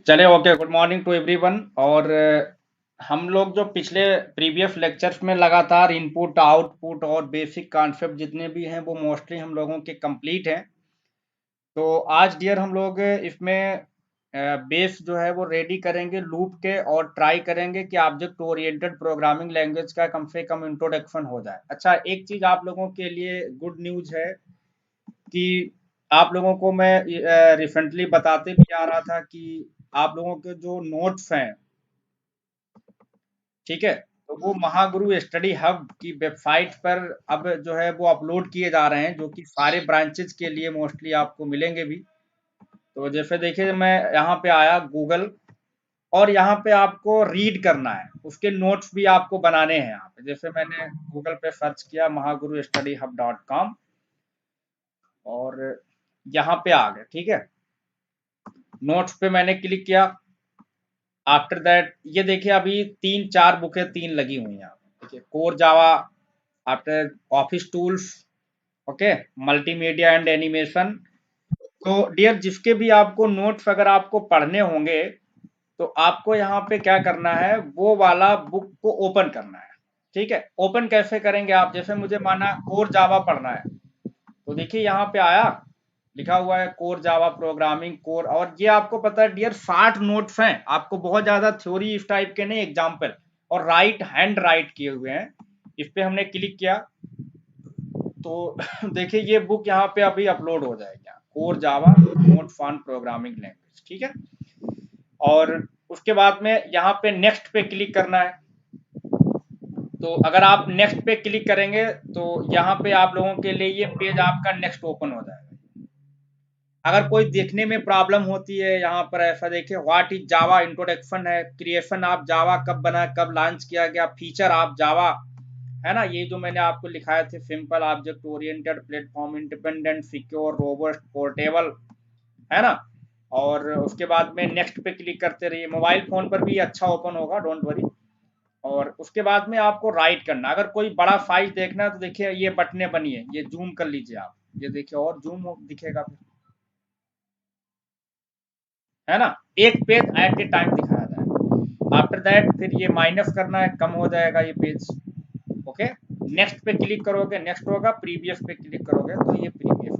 चले okay. Good morning to everyone. और हम लोग जो पिछले प्रीवियस लेक्चर्स में लगातार इनपुट आउटपुट और बेसिक कॉन्सेप्ट जितने भी हैं वो मोस्टली हम लोगों के कंप्लीट हैं। तो आज डियर हम लोग इसमें बेस जो है वो रेडी करेंगे लूप के, और ट्राई करेंगे कि ऑब्जेक्ट ओरिएंटेड प्रोग्रामिंग लैंग्वेज का कम से कम इंट्रोडक्शन हो जाए। अच्छा, एक चीज़ आप लोगों के लिए गुड न्यूज़ है कि आप लोगों को मैं रिसेंटली बताते भी आ रहा था कि आप लोगों के जो नोट्स हैं, ठीक है, तो वो महागुरु स्टडी हब की वेबसाइट पर अब जो है वो अपलोड किए जा रहे हैं, जो कि सारे ब्रांचेज के लिए मोस्टली आपको मिलेंगे भी। तो जैसे देखिए, मैं यहाँ पे आया गूगल, और यहाँ पे आपको रीड करना है, उसके नोट्स भी आपको बनाने हैं। यहाँ पे जैसे मैंने गूगल पे सर्च किया महागुरुstudyhub.com, और यहाँ पे आ गए, ठीक है। नोट्स पे मैंने क्लिक किया। आफ्टर दैट ये देखिए, अभी 3-4 बुकें 3 लगी हुई हैं यहाँ पे। देखिए, core Java, after office tools, okay, multimedia and animation. तो डियर, जिसके भी आपको नोट्स अगर आपको पढ़ने होंगे, तो आपको यहाँ पे क्या करना है, वो वाला बुक को ओपन करना है। ठीक है, ओपन कैसे करेंगे आप, जैसे मुझे माना कोर जावा पढ़ना है, तो देखिए यहाँ पे आया, लिखा हुआ है कोर जावा प्रोग्रामिंग कोर, और ये आपको पता है डियर 60 नोट्स हैं। आपको बहुत ज्यादा थ्योरी इस टाइप के नहीं, एग्जाम्पल, और राइट हैंड राइट किए हुए हैं। इस पे हमने क्लिक किया तो देखिए ये बुक यहाँ पे अभी अपलोड हो जाएगी, कोर जावा नोट फॉन प्रोग्रामिंग लैंग्वेज, ठीक है। और उसके बाद में यहाँ पे नेक्स्ट पे क्लिक करना है। तो अगर आप नेक्स्ट पे क्लिक करेंगे तो यहाँ पे आप लोगों के लिए ये पेज आपका नेक्स्ट ओपन हो जाएगा। अगर कोई देखने में प्रॉब्लम होती है, यहाँ पर ऐसा देखिए, व्हाट इज जावा, इंट्रोडक्शन है, क्रिएशन ऑफ जावा कब बना, कब लॉन्च किया गया, फीचर ऑफ जावा, है ना, ये जो मैंने आपको लिखाए थे, simple object oriented platform, independent, secure, robust, portable, है ना। और उसके बाद में नेक्स्ट पे क्लिक करते रहिए। मोबाइल फोन पर भी अच्छा ओपन होगा, डोंट वरी। और उसके बाद में आपको राइट करना, अगर कोई बड़ा साइज देखना है तो देखिए ये बटने बनी है, ये जूम कर लीजिए आप, ये देखिए और जूम दिखेगा फिर, है ना, एक पेज एट ए टाइम दिखाया जाएगा। आफ्टर दैट फिर ये माइनस करना है, कम हो जाएगा ये पेज, ओके। नेक्स्ट पे क्लिक करोगे, नेक्स्ट होगा, प्रीवियस पे क्लिक करोगे तो ये प्रीवियस।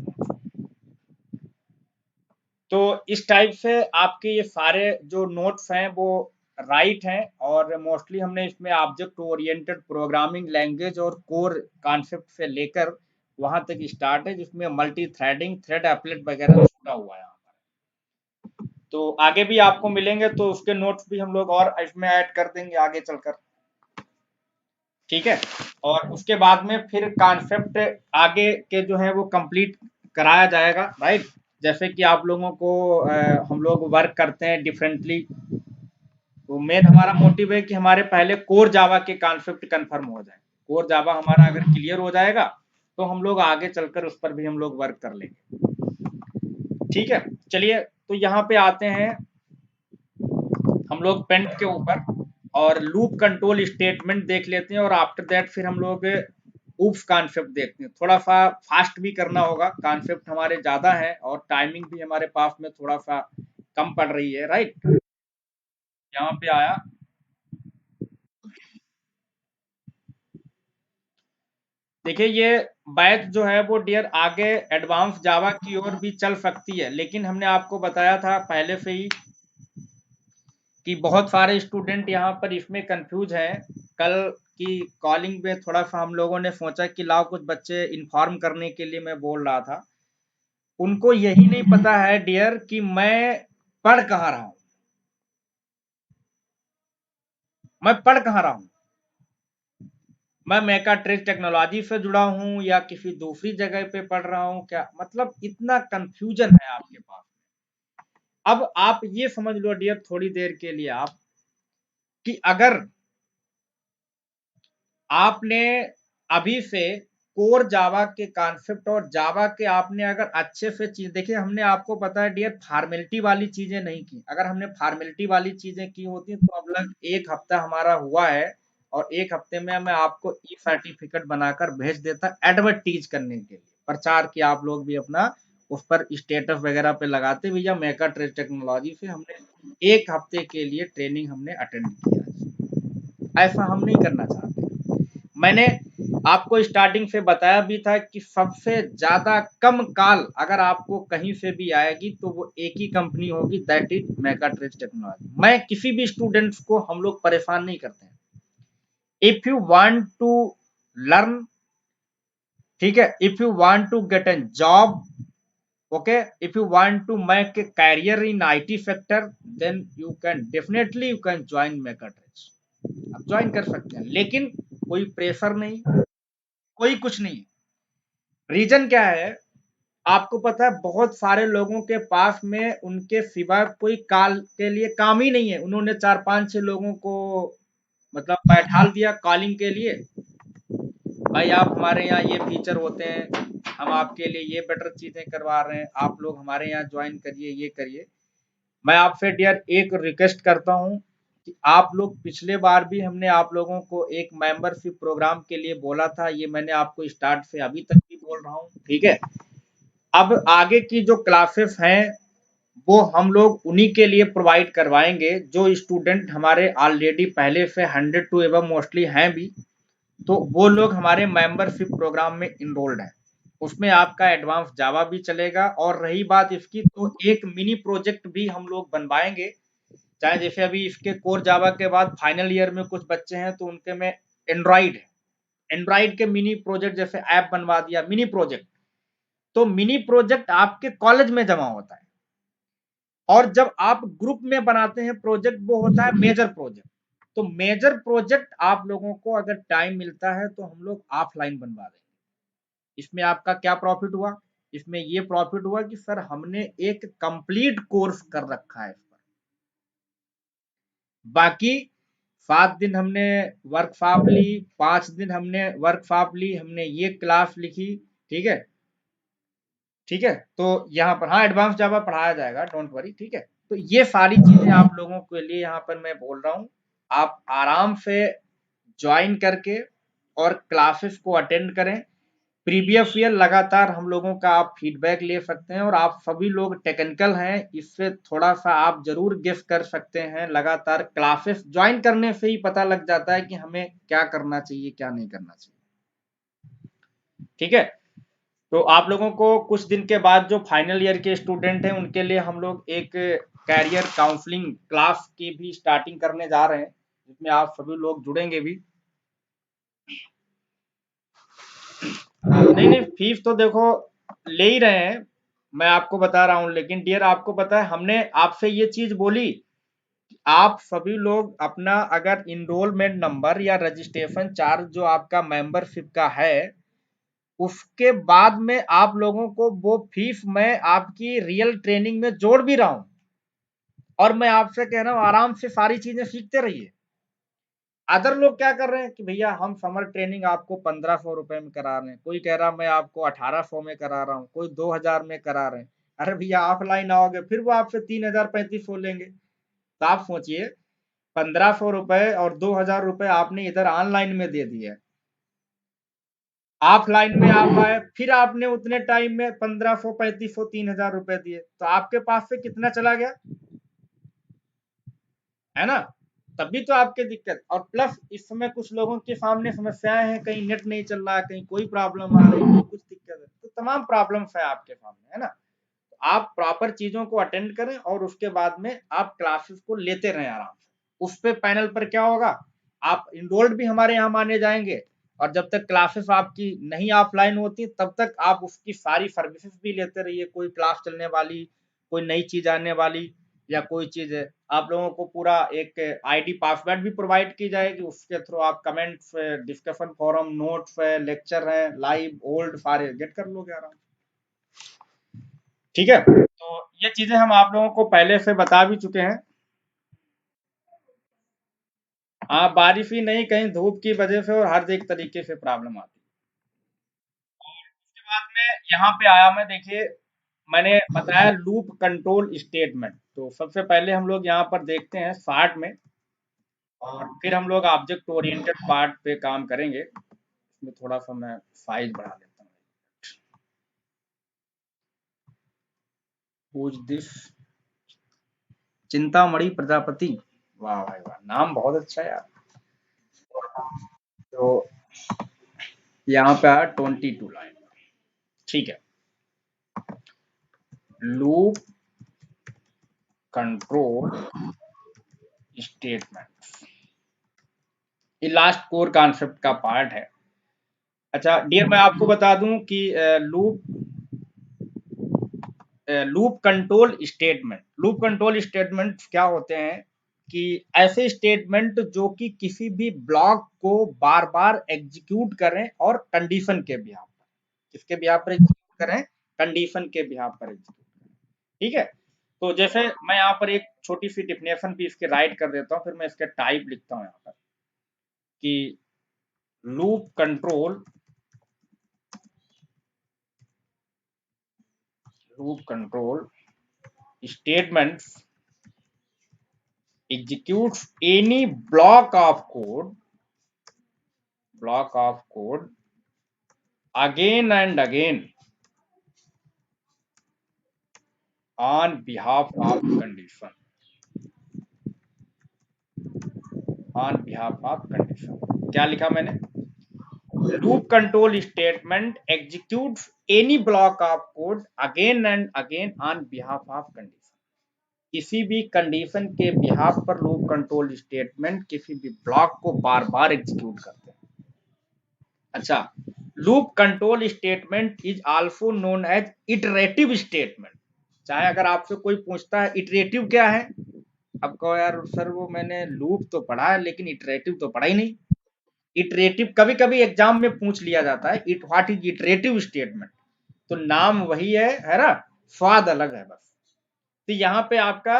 तो इस टाइप से आपके ये सारे जो नोट्स हैं वो राइट हैं, और मोस्टली हमने इसमें ऑब्जेक्ट ओरिएंटेड प्रोग्रामिंग लैंग्वेज और कोर कॉन्सेप्ट से लेकर वहां तक स्टार्ट है, जिसमें मल्टी थ्रेडिंग, थ्रेड एप्लेट वगैरह छूटा हुआ है यहाँ पर। तो आगे भी आपको मिलेंगे, तो उसके नोट्स भी हम लोग और इसमें ऐड कर देंगे आगे चलकर, ठीक है। और उसके बाद में फिर कॉन्सेप्ट आगे के जो है वो कंप्लीट कराया जाएगा, राइट। जैसे कि आप लोगों को हम लोग वर्क करते हैं डिफरेंटली, तो मेन हमारा मोटिव है कि हमारे पहले कोर जावा के कॉन्सेप्ट कंफर्म हो जाए। कोर जावा हमारा अगर क्लियर हो जाएगा तो हम लोग आगे चलकर उस पर भी हम लोग वर्क कर लेंगे, ठीक है। चलिए, तो यहाँ पे आते हैं हम लोग पेंट के ऊपर, और लूप कंट्रोल स्टेटमेंट देख लेते हैं, और आफ्टर दैट फिर हम लोग उप्स कॉन्सेप्ट देखते हैं। थोड़ा सा फास्ट भी करना होगा, कॉन्सेप्ट हमारे ज्यादा है और टाइमिंग भी हमारे पास में थोड़ा सा कम पड़ रही है, राइट। यहाँ पे आया, देखिए ये बैच जो है वो डियर आगे एडवांस जावा की ओर भी चल सकती है, लेकिन हमने आपको बताया था पहले से ही कि बहुत सारे स्टूडेंट यहाँ पर इसमें कंफ्यूज हैं। कल की कॉलिंग में थोड़ा सा हम लोगों ने सोचा कि लाओ कुछ बच्चे इन्फॉर्म करने के लिए मैं बोल रहा था। उनको यही नहीं पता है डियर कि मैं पढ़ कहाँ रहा हूँ, मैं पढ़ कहाँ रहा हूँ, मैं मैकाट्रिक्स टेक्नोलॉजी से जुड़ा हूँ या किसी दूसरी जगह पे पढ़ रहा हूँ, क्या मतलब, इतना कंफ्यूजन है आपके पास। अब आप ये समझ लो डियर, थोड़ी देर के लिए आप, कि अगर आपने अभी से कोर जावा के कॉन्सेप्ट और जावा के आपने अगर अच्छे से चीज देखिए, हमने आपको पता है डियर फॉर्मेलिटी वाली चीजें नहीं की। अगर हमने फॉर्मेलिटी वाली चीजें की होती तो अब लग 1 हफ्ता हमारा हुआ है, और 1 हफ्ते में मैं आपको ई सर्टिफिकेट बनाकर भेज देता, एडवर्टीज करने के लिए, प्रचार किया आप लोग भी अपना उस पर स्टेटस वगैरह पे लगाते भैया मेका ट्रेड टेक्नोलॉजी से हमने 1 हफ्ते के लिए ट्रेनिंग हमने अटेंड किया। ऐसा हम नहीं करना चाहते। मैंने आपको स्टार्टिंग से बताया भी था कि सबसे ज्यादा कम कॉल अगर आपको कहीं से भी आएगी तो वो एक ही कंपनी होगी, that is meca trade technology. मैं किसी भी स्टूडेंट्स को हम लोग परेशान नहीं करते हैं। If you want to learn, ठीक है, if you want to get an job, okay, if you want to make a career in IT sector, then you can definitely you can join megatrends। आप join कर सकते हैं, लेकिन कोई pressure नहीं, कोई कुछ नहीं। रीजन क्या है आपको पता है, बहुत सारे लोगों के पास में उनके सिवा कोई कॉल के लिए काम ही नहीं है। उन्होंने 4-5-6 लोगों को मतलब बैठाल दिया कॉलिंग के लिए, भाई आप हमारे यहाँ ये फीचर होते हैं, हम आपके लिए ये बेटर चीजें करवा रहे हैं, आप लोग हमारे यहाँ ज्वाइन करिए, ये करिए। मैं आपसे डियर एक रिक्वेस्ट करता हूं कि आप लोग, पिछले बार भी हमने आप लोगों को एक मेंबरशिप प्रोग्राम के लिए बोला था, ये मैंने आपको स्टार्ट से अभी तक भी बोल रहा हूं, ठीक है। अब आगे की जो क्लासेस हैं वो हम लोग उन्हीं के लिए प्रोवाइड करवाएंगे जो स्टूडेंट हमारे ऑलरेडी पहले से 100 टू एवं मोस्टली हैं भी, तो वो लोग हमारे मेंबरशिप प्रोग्राम में इनरोल्ड हैं। उसमें आपका एडवांस जावा भी चलेगा, और रही बात इसकी तो एक मिनी प्रोजेक्ट भी हम लोग बनवाएंगे। चाहे जैसे अभी इसके कोर जावा के बाद फाइनल ईयर में कुछ बच्चे हैं तो उनके में एंड्रॉइड है, एंड्रॉइड के मिनी प्रोजेक्ट जैसे ऐप बनवा दिया, मिनी प्रोजेक्ट। तो मिनी प्रोजेक्ट आपके कॉलेज में जमा होता है, और जब आप ग्रुप में बनाते हैं प्रोजेक्ट वो होता है मेजर प्रोजेक्ट। तो मेजर प्रोजेक्ट आप लोगों को अगर टाइम मिलता है तो हम लोग ऑफलाइन बनवा देंगे। इसमें आपका क्या प्रॉफिट हुआ, इसमें ये प्रॉफिट हुआ कि सर हमने एक कंप्लीट कोर्स कर रखा है इस पर। बाकी 7 दिन हमने वर्कशॉप ली, 5 दिन हमने वर्कशॉप ली, हमने ये क्लास लिखी, ठीक है, ठीक है। तो यहाँ पर हाँ एडवांस जावा पढ़ाया जाएगा, डोंट वरी, ठीक है। तो ये सारी चीजें आप लोगों के लिए यहाँ पर मैं बोल रहा हूँ, आप आराम से ज्वाइन करके और क्लासेस को अटेंड करें। प्रीवियस ईयर लगातार हम लोगों का आप फीडबैक ले सकते हैं, और आप सभी लोग टेक्निकल हैं, इससे थोड़ा सा आप जरूर गेस कर सकते हैं। लगातार क्लासेस ज्वाइन करने से ही पता लग जाता है कि हमें क्या करना चाहिए, क्या नहीं करना चाहिए, ठीक है। तो आप लोगों को कुछ दिन के बाद जो फाइनल ईयर के स्टूडेंट हैं उनके लिए हम लोग एक कैरियर काउंसलिंग क्लास की भी स्टार्टिंग करने जा रहे हैं, जिसमें आप सभी लोग जुड़ेंगे भी। नहीं नहीं, फीस तो देखो ले ही रहे हैं, मैं आपको बता रहा हूँ, लेकिन डियर आपको पता है हमने आपसे ये चीज बोली, आप सभी लोग अपना अगर इनरोलमेंट नंबर या रजिस्ट्रेशन चार्ज जो आपका मेंबरशिप का है, उसके बाद में आप लोगों को वो फीस मैं आपकी रियल ट्रेनिंग में जोड़ भी रहा हूं। और मैं आपसे कह रहा हूं आराम से सारी चीजें सीखते रहिए। अदर लोग क्या कर रहे हैं कि भैया हम समर ट्रेनिंग आपको 1500 रुपए में करा रहे हैं, कोई कह रहा मैं आपको 1800 में करा रहा हूँ, कोई 2000 में करा रहे हैं। अरे भैया ऑफलाइन आओगे फिर वो आपसे 3000-3500 लेंगे। तो आप सोचिए 1500 रुपए और 2000 रुपए आपने इधर ऑनलाइन में दे दिए, ऑफलाइन में आप आए फिर आपने उतने टाइम में 1500-3500 3000 रुपए दिए, तो आपके पास से कितना चला गया, है ना। तभी तो आपके दिक्कत। और प्लस इस समय कुछ लोगों के सामने समस्याएं हैं, कहीं नेट नहीं चल रहा है, कहीं कोई प्रॉब्लम आ रही है, कुछ दिक्कत है, तो तमाम प्रॉब्लम्स है आपके सामने, है ना। तो आप प्रॉपर चीजों को अटेंड करें और उसके बाद में आप क्लासेस को लेते रहें आराम से। उस पे पैनल पर क्या होगा, आप इनरोल्ड भी हमारे यहाँ माने जाएंगे, और जब तक क्लासेस आपकी नहीं ऑफलाइन होती तब तक आप उसकी सारी सर्विसेज भी लेते रहिए। कोई क्लास चलने वाली, कोई नई चीज आने वाली, या कोई चीज है, आप लोगों को पूरा एक आईडी पासवर्ड भी प्रोवाइड की जाएगी, उसके थ्रू आप comments, discussion forum, notes, lecture है लाइव ओल्ड सारे गेट कर लोगे आराम से, ठीक है। तो ये चीजें हम आप लोगों को पहले से बता भी चुके हैं। हाँ बारिश ही नहीं, कहीं धूप की वजह से और हर एक तरीके से प्रॉब्लम आती है। और उसके बाद में यहाँ पे आया मैं, देखिए मैंने बताया लूप कंट्रोल स्टेटमेंट। तो सबसे पहले हम लोग यहाँ पर देखते हैं शार्ट में, और फिर हम लोग ऑब्जेक्ट ओरिएंटेड पार्ट पे काम करेंगे। इसमें थोड़ा सा मैं साइज बढ़ा लेता हूँ। पूज दिस चिंतामणि प्रजापति। वाह भाई वाह, नाम बहुत अच्छा है यार। तो यहाँ पे आया 22 लाइन। ठीक है, लूप कंट्रोल स्टेटमेंट, ये लास्ट कोर कॉन्सेप्ट का पार्ट है। अच्छा डियर, मैं आपको बता दूं कि loop control statement, loop control statement क्या होते हैं कि ऐसे स्टेटमेंट जो कि किसी भी ब्लॉक को बार बार एग्जीक्यूट करें और कंडीशन के बिहाफ पर, किसके बिहाफ पर एग्जीक्यूट करें, कंडीशन के बिहाफ पर एग्जीक्यूट करें। ठीक है, तो जैसे मैं यहाँ पर एक छोटी सी डिफिनेशन भी इसके राइट कर देता हूँ, फिर मैं इसके टाइप लिखता हूँ यहाँ पर कि loop control statements executes any block of code again and again on behalf of condition, on behalf of condition। क्या लिखा मैंने, loop control statement executes any block of code again and again on behalf of condition, किसी भी condition के behalf पर loop control statement किसी भी block को बार बार एग्जीक्यूट करते हैं। अच्छा, loop control statement is also known as iterative statement. चाहे अगर आपसे कोई पूछता है इटरेटिव क्या है, अब कहो यार सर वो मैंने लूप तो पढ़ा है लेकिन इटरेटिव तो पढ़ा ही नहीं। इटरेटिव कभी कभी एग्जाम में पूछ लिया जाता है, it what is iterative statement, तो नाम वही है ना, स्वाद अलग है बस। तो यहाँ पे आपका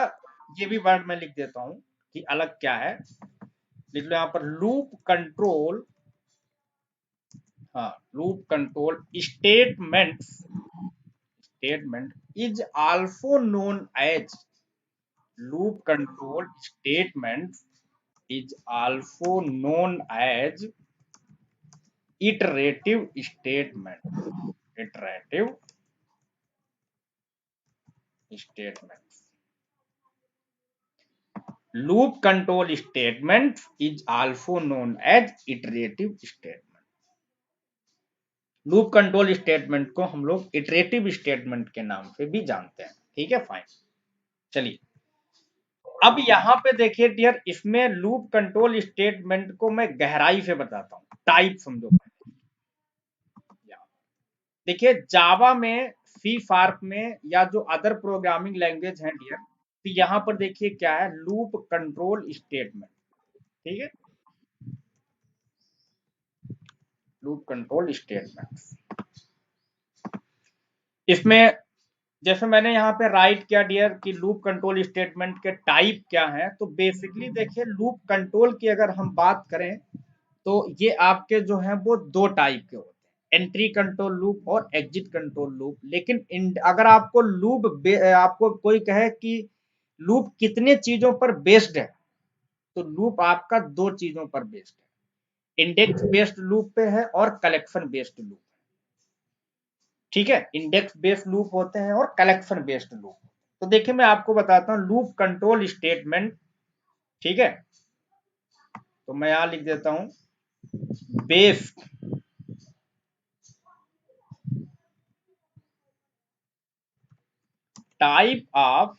ये भी वर्ड मैं लिख देता हूं कि अलग क्या है, लिख लो यहाँ पर लूप कंट्रोल, हाँ loop control statement is also known as, loop control statement is also known as iterative statement, iterative statement, loop control statement is also known as iterative statement। Loop control statement को हम लोग iterative statement के नाम से भी जानते हैं। ठीक है, फाइन। चलिए अब यहाँ पे देखिए डियर, इसमें लूप कंट्रोल स्टेटमेंट को मैं गहराई से बताता हूँ, टाइप समझो। देखिए जावा में, सी शार्प में या जो अदर प्रोग्रामिंग लैंग्वेज है डियर, तो यहाँ पर देखिए क्या है, लूप कंट्रोल स्टेटमेंट। ठीक है, लूप कंट्रोल स्टेटमेंट, इसमें जैसे मैंने यहाँ पे राइट किया डियर कि लूप कंट्रोल स्टेटमेंट के टाइप क्या हैं, तो बेसिकली देखिए लूप कंट्रोल की अगर हम बात करें तो ये आपके जो है वो दो टाइप के होते हैं, एंट्री कंट्रोल लूप और एग्जिट कंट्रोल लूप। लेकिन अगर आपको आपको कोई कहे कि लूप कितने चीजों पर बेस्ड है, तो लूप आपका दो चीजों पर बेस्ड है, इंडेक्स बेस्ड लूप पे है और कलेक्शन बेस्ड लूप। ठीक है, इंडेक्स बेस्ड लूप होते हैं और कलेक्शन बेस्ड लूप। तो देखिए मैं आपको बताता हूं लूप कंट्रोल स्टेटमेंट। ठीक है, तो मैं यहां लिख देता हूं based type of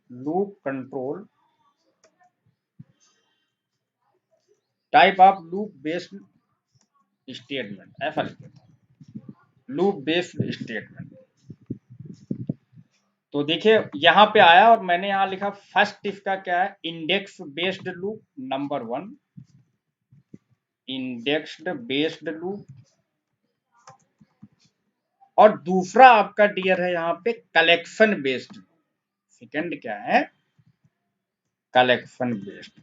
loop control, type of loop based statement, ऐसा लिख देता हूं, लूप बेस्ड स्टेटमेंट। तो देखिए यहां पे आया और मैंने यहां लिखा फर्स्ट इसका क्या है, index based loop number 1, indexed based loop, और दूसरा आपका डियर है यहाँ पे कलेक्शन बेस्ड। सेकंड क्या है, कलेक्शन बेस्ड,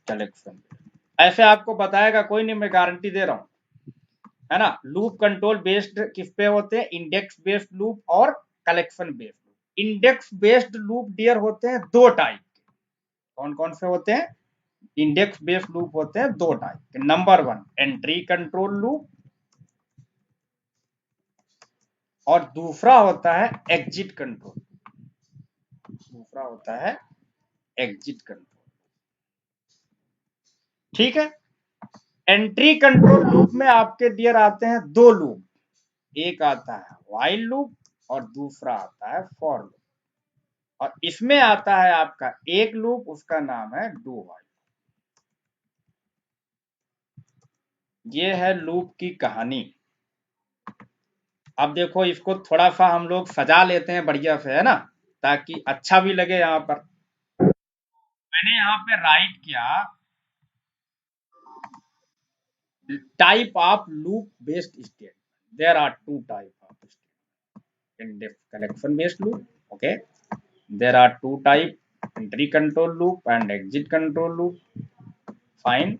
कलेक्शन। ऐसे आपको बताएगा कोई नहीं, मैं गारंटी दे रहा हूं, है ना। लूप कंट्रोल बेस्ड किस पे होते हैं, इंडेक्स बेस्ड लूप और collection based loop. Index based loop dear होते हैं दो टाइप के, कौन कौन से होते हैं, इंडेक्स बेस्ड लूप होते हैं दो type. Number one entry control loop, और दूसरा होता है एग्जिट कंट्रोल। दूसरा होता है एग्जिट कंट्रोल। ठीक है। एंट्री कंट्रोल लूप में आपके डियर आते हैं दो लूप, एक आता है व्हाइल लूप और दूसरा आता है फॉर लूप। और इसमें आता है आपका एक लूप, उसका नाम है डू व्हाइल। ये है लूप की कहानी। अब देखो इसको थोड़ा सा हम लोग सजा लेते हैं बढ़िया से, है ना, ताकि अच्छा भी लगे। यहाँ पर मैंने यहाँ पे राइट किया type of loop based statement. There are two type of statement in this collection based loop. Okay, there are two type: entry control loop and exit control loop. Fine.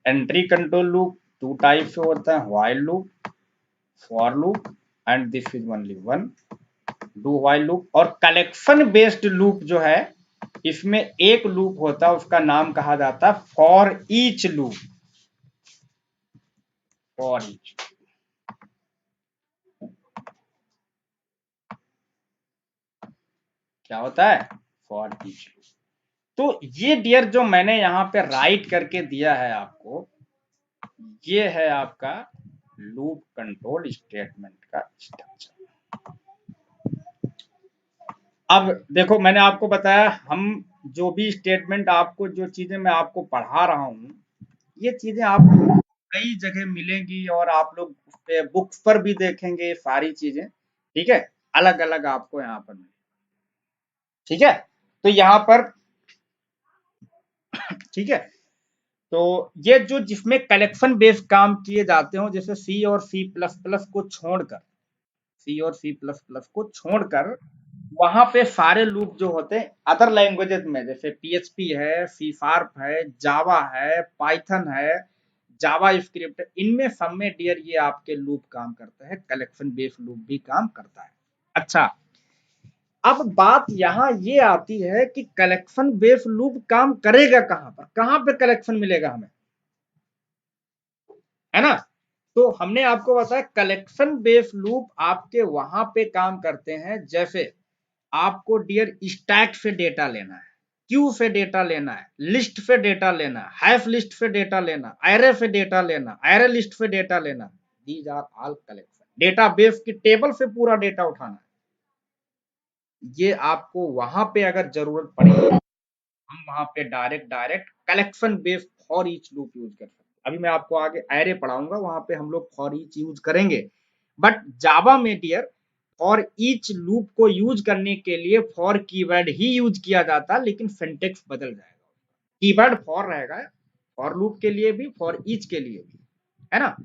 Entry control loop two types से होता है: while loop, for loop, and this is only one do while loop. और collection based loop जो है, इसमें एक loop होता है, उसका नाम कहा जाता है for each loop. For each क्या होता है? For each loop. तो ये डियर जो मैंने यहाँ पे राइट करके दिया है आपको, ये है आपका लूप कंट्रोल स्टेटमेंट का स्ट्रक्चर। अब देखो मैंने आपको बताया, हम जो भी स्टेटमेंट आपको, जो चीजें मैं आपको पढ़ा रहा हूँ, ये चीजें आपको कई जगह मिलेंगी और आप लोग बुक्स पर भी देखेंगे सारी चीजें। ठीक है, अलग अलग आपको यहाँ पर मिलेंगी। ठीक है, तो यहाँ पर ठीक है, तो ये जो जिसमें कलेक्शन बेस्ड काम किए जाते हो, जैसे सी और सी प्लस प्लस को छोड़कर, सी और सी प्लस प्लस को छोड़कर वहां पे सारे लूप जो होते हैं अदर लैंग्वेजेस में, जैसे पीएचपी है, सी शार्प है, जावा है, पाइथन है, जावा स्क्रिप्ट, इनमें सब में डियर ये आपके लूप काम करता है, कलेक्शन बेस्ड लूप भी काम करता है। अच्छा, अब बात यहाँ ये आती है कि कलेक्शन बेस्ड लूप काम करेगा कहाँ पर, कहाँ पे कलेक्शन मिलेगा हमें, है ना। तो हमने आपको बताया कलेक्शन बेस्ड लूप आपके वहां पे काम करते हैं, जैसे आपको डियर स्टैक से डेटा लेना है, क्यू से डेटा लेना है, लिस्ट से डेटा लेना है, हैश लिस्ट से डेटा लेना, एरे से डेटा लेना, एरे लिस्ट से डेटा लेना, these are all collection. Database की टेबल से पूरा डेटा उठाना है, ये आपको वहां पे अगर जरूरत पड़े, हम वहां पे direct direct collection based for each loop use कर सकते हैं। अभी मैं आपको आगे एरे पढ़ाऊंगा, वहां पे हम लोग फॉर ईच यूज करेंगे। बट जावा में डियर फॉर ईच लूप को यूज करने के लिए फॉर कीवर्ड ही यूज किया जाता, लेकिन सिंटेक्स बदल जाएगा। कीवर्ड फॉर रहेगा फॉर लूप के लिए भी, फॉर ईच के लिए भी, है ना।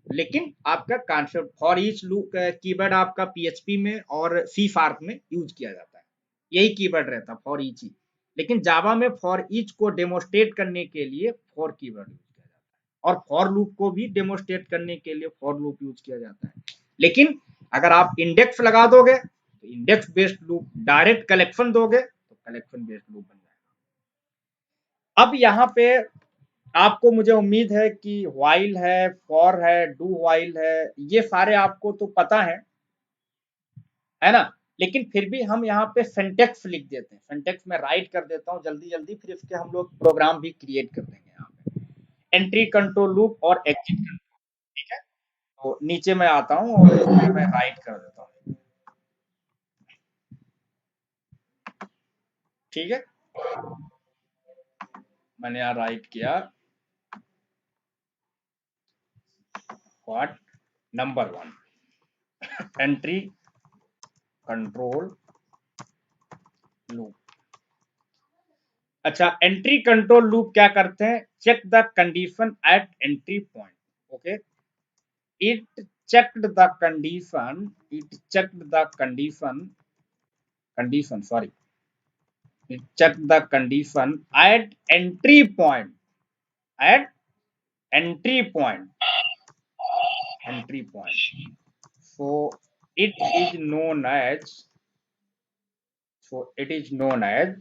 लेकिन आपका concept for each loop keyword आपका पीएचपी में और सी शार्प में यूज किया जाता है, यही कीवर्ड रहता है फॉर ईच ही। लेकिन जावा में फॉर ईच को डेमोस्ट्रेट करने के लिए फॉर कीवर्ड यूज किया जाता है, और फॉर लूप को भी डेमोस्ट्रेट करने के लिए फॉर लूप यूज किया जाता है। लेकिन अगर आप इंडेक्स लगा दोगे तो index based loop, direct collection दोगे तो कलेक्शन बेस्ड लूप बन जाएगा। अब यहाँ पे आपको, मुझे उम्मीद है कि व्हाइल है, फॉर है, डू व्हाइल है, ये सारे आपको तो पता है ना। लेकिन फिर भी हम यहाँ पे सिंटेक्स लिख देते हैं, सिंटेक्स में राइट कर देता हूँ जल्दी जल्दी, फिर इसके हम लोग प्रोग्राम भी क्रिएट कर देंगे यहाँ पे। एंट्री कंट्रोल लूप और एग्जिट कंट्रोल। ठीक है, तो नीचे मैं आता हूँ और इसमें मैं राइट कर देता हूँ। ठीक है, मैंने यहाँ राइट किया what, number one entry control loop. अच्छा, एंट्री कंट्रोल लूप क्या करते हैं? Check the condition at entry point. Okay, it checked the condition, it checked the condition, sorry, it checked the condition at entry point, at entry point, entry point. So it is known as, so it is known as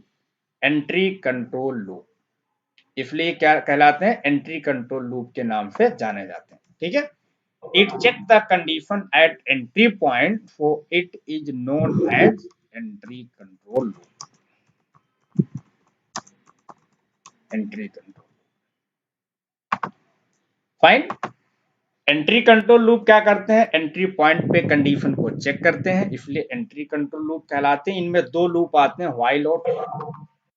entry control loop. इसलिए क्या कहलाते हैं, entry control loop के नाम से जाने जाते हैं। ठीक है, it check the condition at entry point, so it is known as entry control loop. Entry control, fine. Entry control loop क्या करते हैं, एंट्री पॉइंट पे कंडीशन को चेक करते हैं, इसलिए एंट्री कंट्रोल लूप कहलाते हैं। इनमें दो लूप आते हैं, व्हाइल और फॉर।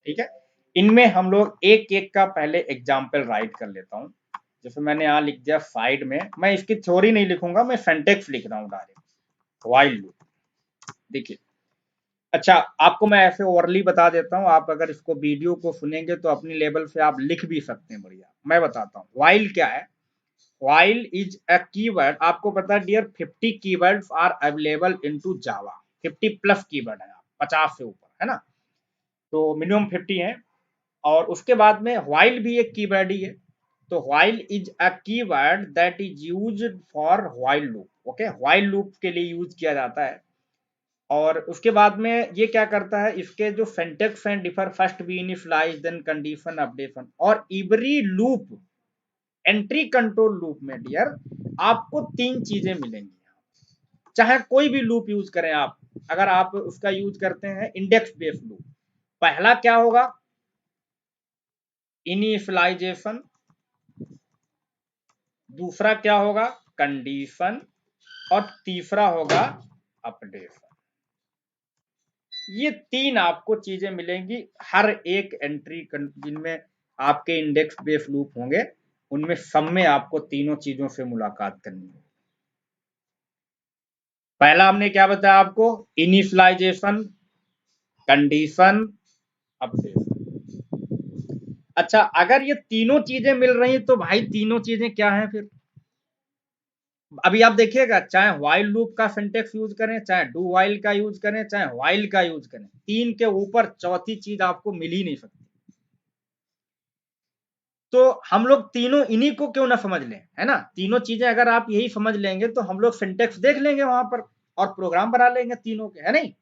ठीक है, इनमें हम लोग एक एक का पहले एग्जाम्पल राइट कर लेता हूँ। जैसे मैंने यहाँ लिख दिया साइड में, मैं इसकी थ्योरी नहीं लिखूंगा, मैं सिंटैक्स लिख रहा हूँ डायरेक्ट। व्हाइल लूप देखिए, अच्छा आपको मैं ऐसे ओवरली बता देता हूँ, आप अगर इसको वीडियो को सुनेंगे तो अपनी लेवल से आप लिख भी सकते हैं बढ़िया। मैं बताता हूँ व्हाइल क्या है। While is a keyword, आपको पता है dear 50 keywords are available into Java। 50 plus keyword है, 50 से ऊपर है ना, तो मिनिमम 50 है। और उसके बाद में while भी एक कीवर्ड ही है, तो while is a keyword that is used for while loop। Okay, while loop के लिए यूज किया जाता है। और उसके बाद में ये क्या करता है, इसके जो सिंटैक्स हैं differ, first be initialize then condition updation, और every loop entry control loop में डियर आपको तीन चीजें मिलेंगी। चाहे कोई भी लूप यूज करें आप, अगर आप उसका यूज करते हैं इंडेक्स बेस्ड लूप, पहला क्या होगा, इनिशियलाइजेशन, दूसरा क्या होगा, कंडीशन, और तीसरा होगा अपडेशन। ये तीन आपको चीजें मिलेंगी हर एक एंट्री, जिनमें आपके इंडेक्स बेस्ड लूप होंगे, उनमें सब में आपको तीनों चीजों से मुलाकात करनी है। पहला हमने क्या बताया आपको, इनिशियलाइजेशन, कंडीशन, अपडेशन। अच्छा, अगर ये तीनों चीजें मिल रही हैं तो भाई तीनों चीजें क्या हैं फिर, अभी आप देखिएगा, चाहे व्हाइल लूप का सिंटैक्स यूज करें, चाहे डू व्हाइल का यूज करें, चाहे व्हाइल का यूज करें, तीन के ऊपर चौथी चीज आपको मिल ही नहीं सकती। तो हम लोग तीनों इन्हीं को क्यों ना समझ लें, है ना, तीनों चीजें अगर आप यही समझ लेंगे तो हम लोग सिंटैक्स देख लेंगे वहां पर और प्रोग्राम बना लेंगे तीनों के, है नहीं।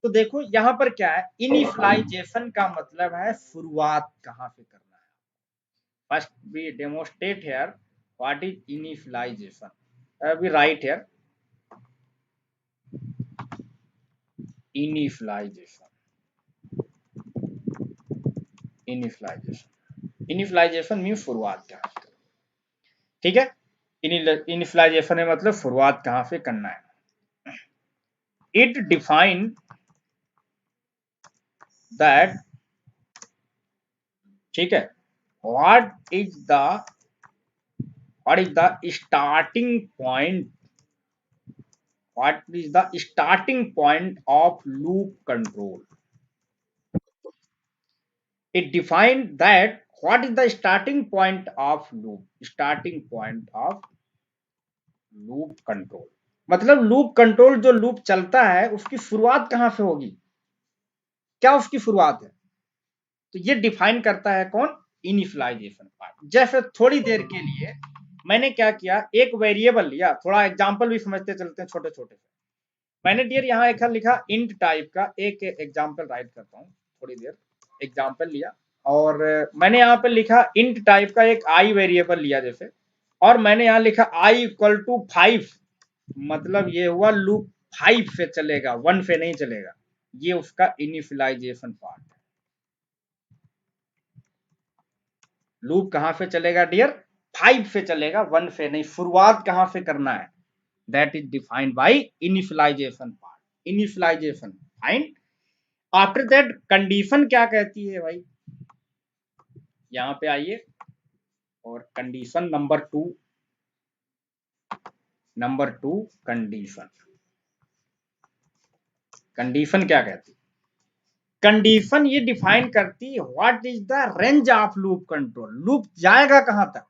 तो देखो यहाँ पर क्या है, इनिशियलाइजेशन का मतलब है शुरुआत कहाँ से करना है। First we demonstrate here what is initialization. We write here initialization. Initialization mean शुरुआत कहाँ से, ठीक है। इनिशियलाइजेशन में मतलब शुरुआत कहाँ से करना है। इट डिफाइन दैट, ठीक है, what is the starting point, what is the starting point of loop control। it defined that what is the starting point of loop control। मतलब लूप कंट्रोल, जो लूप चलता है उसकी शुरुआत कहां से होगी, क्या उसकी शुरुआत है, तो ये डिफाइन करता है कौन, इनिशियलाइजेशन पार्ट। जैसे थोड़ी देर के लिए मैंने क्या किया, एक वेरिएबल लिया, थोड़ा एग्जांपल भी समझते चलते हैं छोटे छोटे से। मैंने डियर यहाँ एक लिखा इंट टाइप का एक एग्जांपल राइट करता हूँ, थोड़ी देर एग्जांपल लिया, और मैंने यहाँ पे लिखा इंट टाइप का एक आई वेरिएबल लिया जैसे, और मैंने यहाँ लिखा आई इक्वल टू 5, मतलब ये हुआ लूप 5 से चलेगा, 1 से नहीं चलेगा। ये उसका इनिशियलाइजेशन पार्ट है। लूप कहां से चलेगा डियर, 5 से चलेगा, 1 से नहीं। शुरुआत कहां से करना है, that is defined by initialization part. Initialization fine. After that condition क्या कहती है भाई, यहां पे आइए, और condition number two condition. Condition क्या कहती है, कंडीशन ये डिफाइन करती है what is the range of loop control, loop जाएगा कहां तक,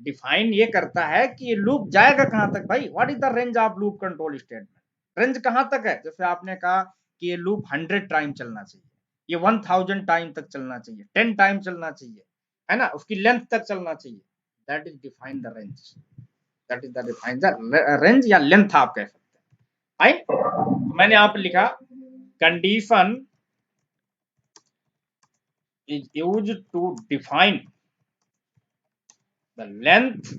डिफाइन ये करता है कि ये लूप जाएगा कहां तक भाई, what is the range of loop control statement. Range कहां तक है, जैसे आपने कहा कि ये लूप 100 टाइम चलना चाहिए, ये 1000 टाइम तक चलना चाहिए, 10 टाइम चलना चाहिए, है ना, उसकी लेंथ तक चलना चाहिए, that is define the range. That is the define the range या लेंथ आप कह सकते हैं। तो मैंने यहाँ पे लिखा condition is used to define the length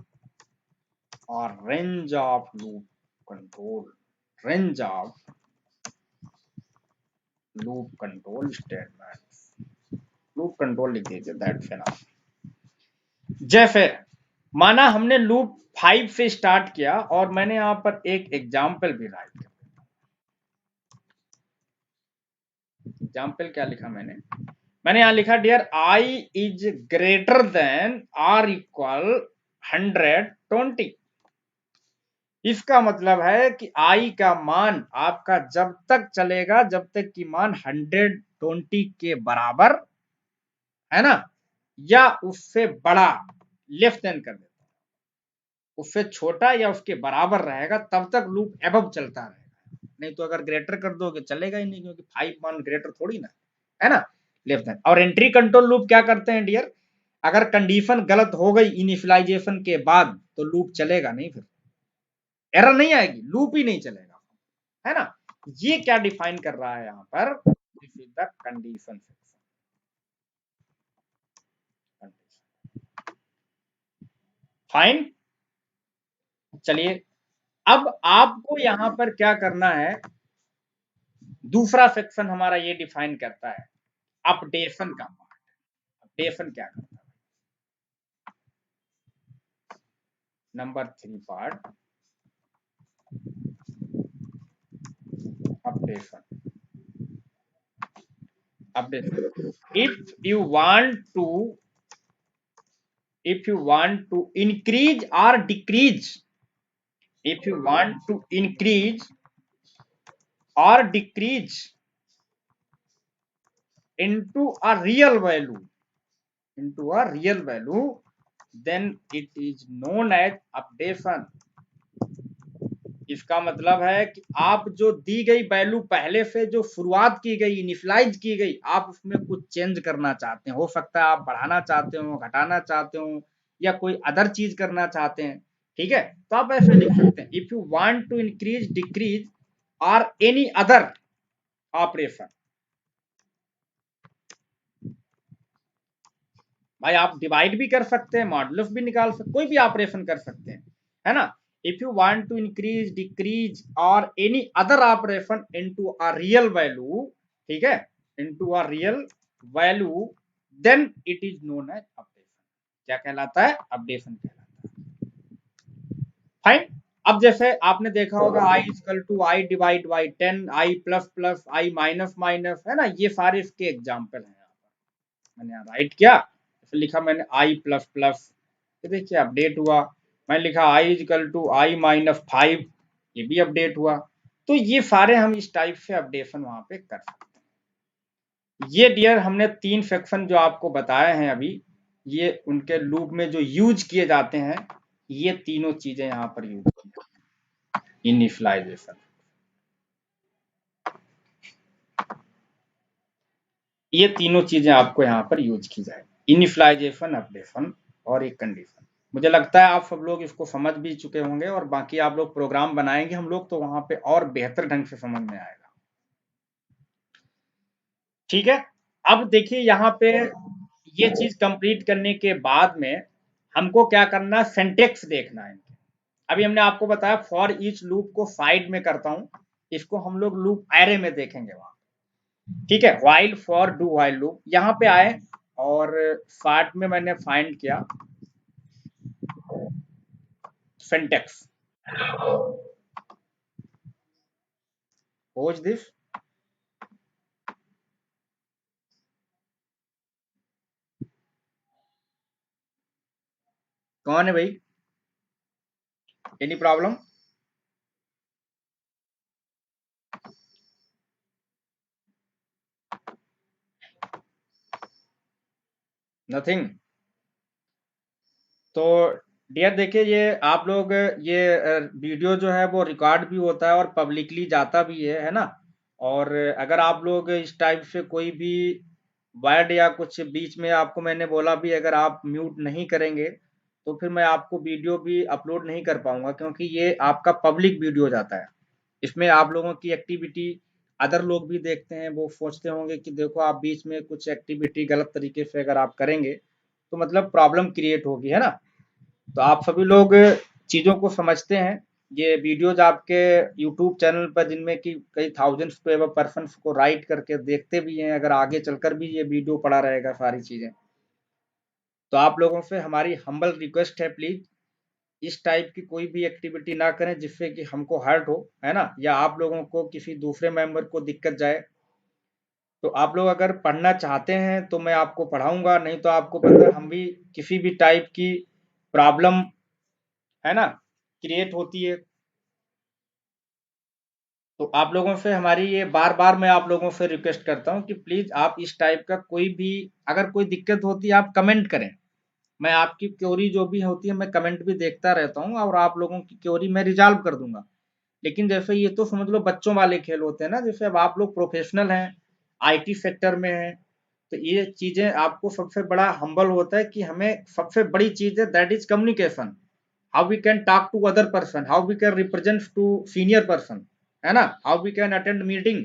or range of loop control. Range of loop control statements. Loop control लिख दीजिए दैट फिर जैसे माना हमने लूप 5 से स्टार्ट किया और मैंने यहां पर एक एग्जाम्पल भी राइट किया। एग्जाम्पल क्या लिखा मैंने यहां लिखा dear I is greater than or equal 120। इसका मतलब है कि आई का मान आपका जब तक चलेगा जब तक कि मान 120 के बराबर है ना, या उससे बड़ा, लेस देन कर देता हूं, उससे छोटा या उसके बराबर रहेगा तब तक लूप एबव चलता रहेगा। नहीं तो अगर ग्रेटर कर दोगे चलेगा ही नहीं, क्योंकि 5 मान ग्रेटर थोड़ी ना है ना, लेस देन। और एंट्री कंट्रोल लूप क्या करते हैं डियर, अगर कंडीशन गलत हो गई इनिशियलाइजेशन के बाद तो लूप चलेगा नहीं, फिर एरर नहीं आएगी, लूप ही नहीं चलेगा, है ना। ये क्या डिफाइन कर रहा है यहाँ पर, this is the condition section. Fine, चलिए अब आपको यहां पर क्या करना है, दूसरा सेक्शन हमारा ये डिफाइन करता है अपडेशन का पार्ट। अपडेशन क्या करता है, number 3 part updation. Updation, if you want to increase or decrease, if you want to increase or decrease into a real value, then it is known as updation। इसका मतलब है कि आप जो दी गई वैल्यू पहले से जो शुरुआत की गई, इनिशियलाइज की गई, आप उसमें कुछ चेंज करना चाहते हैं, हो सकता है आप बढ़ाना चाहते हो, घटाना चाहते हो, या कोई अदर चीज करना चाहते हैं, ठीक है, तो आप ऐसे लिख सकते हैं if you want to increase, decrease और एनी अदर ऑपरेशन। भाई आप डिवाइड भी कर सकते हैं, मॉडुलस भी निकाल सकते, कोई भी ऑपरेशन कर सकते हैं, है ना। If you want to increase, decrease और any other operation into a real value, ठीक है, into a real value, then it is known as updation. क्या कहलाता है, अपडेशन कहलाता है। फाइन, अब जैसे आपने देखा होगा I equal to I divide by 10, I plus plus, I minus minus, है ना, ये सारे इसके एग्जाम्पल हैं। यहाँ पर मैंने यहाँ राइट किया, फिर लिखा मैंने आई प्लस प्लस, तो देखिए अपडेट हुआ। मैंने लिखा आई इक्वल टू आई माइनस 5, ये भी अपडेट हुआ। तो ये सारे हम इस टाइप से अपडेशन वहां पे कर सकते हैं। ये डियर हमने 3 सेक्शन जो आपको बताए हैं अभी, ये उनके लूप में जो यूज किए जाते हैं, ये तीनों चीजें यहाँ पर यूज की जाती हैं। इनिशियलाइजेशन, ये तीनों चीजें आपको यहाँ पर यूज की जाएगी, इनिशियलाइजेशन, अपडेशन और एक कंडीशन। मुझे लगता है आप सब लोग इसको समझ भी चुके होंगे, और बाकी आप लोग प्रोग्राम बनाएंगे हम लोग तो वहां पे और बेहतर ढंग से समझ में आएगा, ठीक है। अब देखिए यहाँ पे ये चीज कंप्लीट करने के बाद में हमको क्या करना है, सिंटेक्स देखना है। अभी हमने आपको बताया फॉर ईच लूप को साइड में करता हूं, इसको हम लोग लूप एरे में देखेंगे वहां, ठीक है। While for do while loop, यहाँ पे आए और स्टार्ट में मैंने फाइंड किया सिंटेक्स, खोज दिस, कौन है भाई, एनी प्रॉब्लम, नथिंग। तो डियर देखिए, ये आप लोग ये वीडियो जो है वो रिकॉर्ड भी होता है और पब्लिकली जाता भी है ना। और अगर आप लोग इस टाइप से कोई भी वर्ड या कुछ बीच में आपको मैंने बोला भी, अगर आप म्यूट नहीं करेंगे तो फिर मैं आपको वीडियो भी अपलोड नहीं कर पाऊंगा, क्योंकि ये आपका पब्लिक वीडियो जाता है, इसमें आप लोगों की एक्टिविटी अदर लोग भी देखते हैं, वो सोचते होंगे कि देखो आप बीच में कुछ एक्टिविटी गलत तरीके से अगर आप करेंगे तो मतलब प्रॉब्लम क्रिएट होगी, है ना। तो आप सभी लोग चीज़ों को समझते हैं। ये वीडियोज आपके यूट्यूब चैनल पर जिनमें कि कई थाउजेंड्स पे पर्सन को राइट करके देखते भी हैं, अगर आगे चलकर भी ये वीडियो पड़ा रहेगा सारी चीज़ें। तो आप लोगों से हमारी हम्बल रिक्वेस्ट है, प्लीज इस टाइप की कोई भी एक्टिविटी ना करें जिससे कि हमको हर्ट हो, है ना, या आप लोगों को किसी दूसरे मेंबर को दिक्कत जाए। तो आप लोग अगर पढ़ना चाहते हैं तो मैं आपको पढ़ाऊंगा, नहीं तो आपको पता है हम भी किसी भी टाइप की प्रॉब्लम, है ना, क्रिएट होती है। तो आप लोगों से हमारी ये बार-बार मैं आप लोगों से रिक्वेस्ट करता हूँ कि प्लीज़ आप इस टाइप का कोई भी अगर कोई दिक्कत होती है आप कमेंट करें। मैं आपकी क्वेरी जो भी होती है मैं कमेंट भी देखता रहता हूँ और आप लोगों की क्वेरी मैं रिज़ॉल्व कर दूँगा। लेकिन जैसे ये तो समझ लो बच्चों वाले खेल होते हैं ना, जैसे अब आप लोग प्रोफेशनल हैं, आईटी सेक्टर में हैं, तो ये चीज़ें आपको सबसे बड़ा हम्बल होता है कि हमें सबसे बड़ी चीज़ है that is communication. How we can talk to other person, how we can represent to senior person, है ना, how we can attend meeting,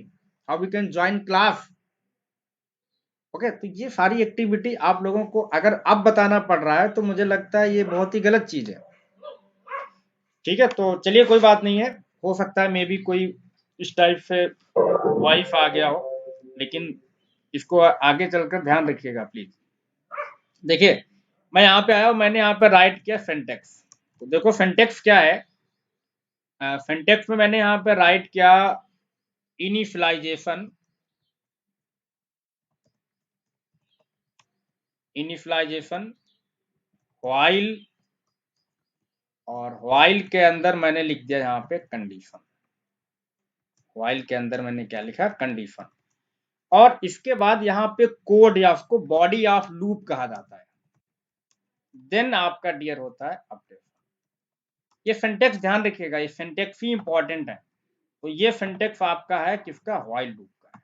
how we can join class. Okay, तो ये सारी एक्टिविटी आप लोगों को अगर अब बताना पड़ रहा है तो मुझे लगता है ये बहुत ही गलत चीज है। ठीक है, तो चलिए कोई बात नहीं है, हो सकता है मे बी कोई इस टाइप से वाइफ आ गया हो, लेकिन इसको आगे चलकर ध्यान रखिएगा प्लीज। देखिए मैं यहाँ पे आया हूँ, मैंने यहाँ पे राइट किया सिंटेक्स। तो देखो सिंटेक्स क्या है। सिंटेक्स में मैंने यहाँ पे राइट किया इनिशियलाइजेशन, इनिशियलाइजेशन व्हाइल, और व्हाइल के अंदर मैंने लिख दिया यहाँ पे कंडीशन। व्हाइल के अंदर मैंने क्या लिखा, कंडीशन। और इसके बाद यहाँ पे कोड या उसको बॉडी ऑफ लूप कहा जाता है। देन आपका डियर होता है अपडेट। ये सिंटेक्स ध्यान रखिएगा, ये सिंटेक्स ही इंपॉर्टेंट है। तो ये सिंटेक्स आपका है किसका, व्हाइल लूप का।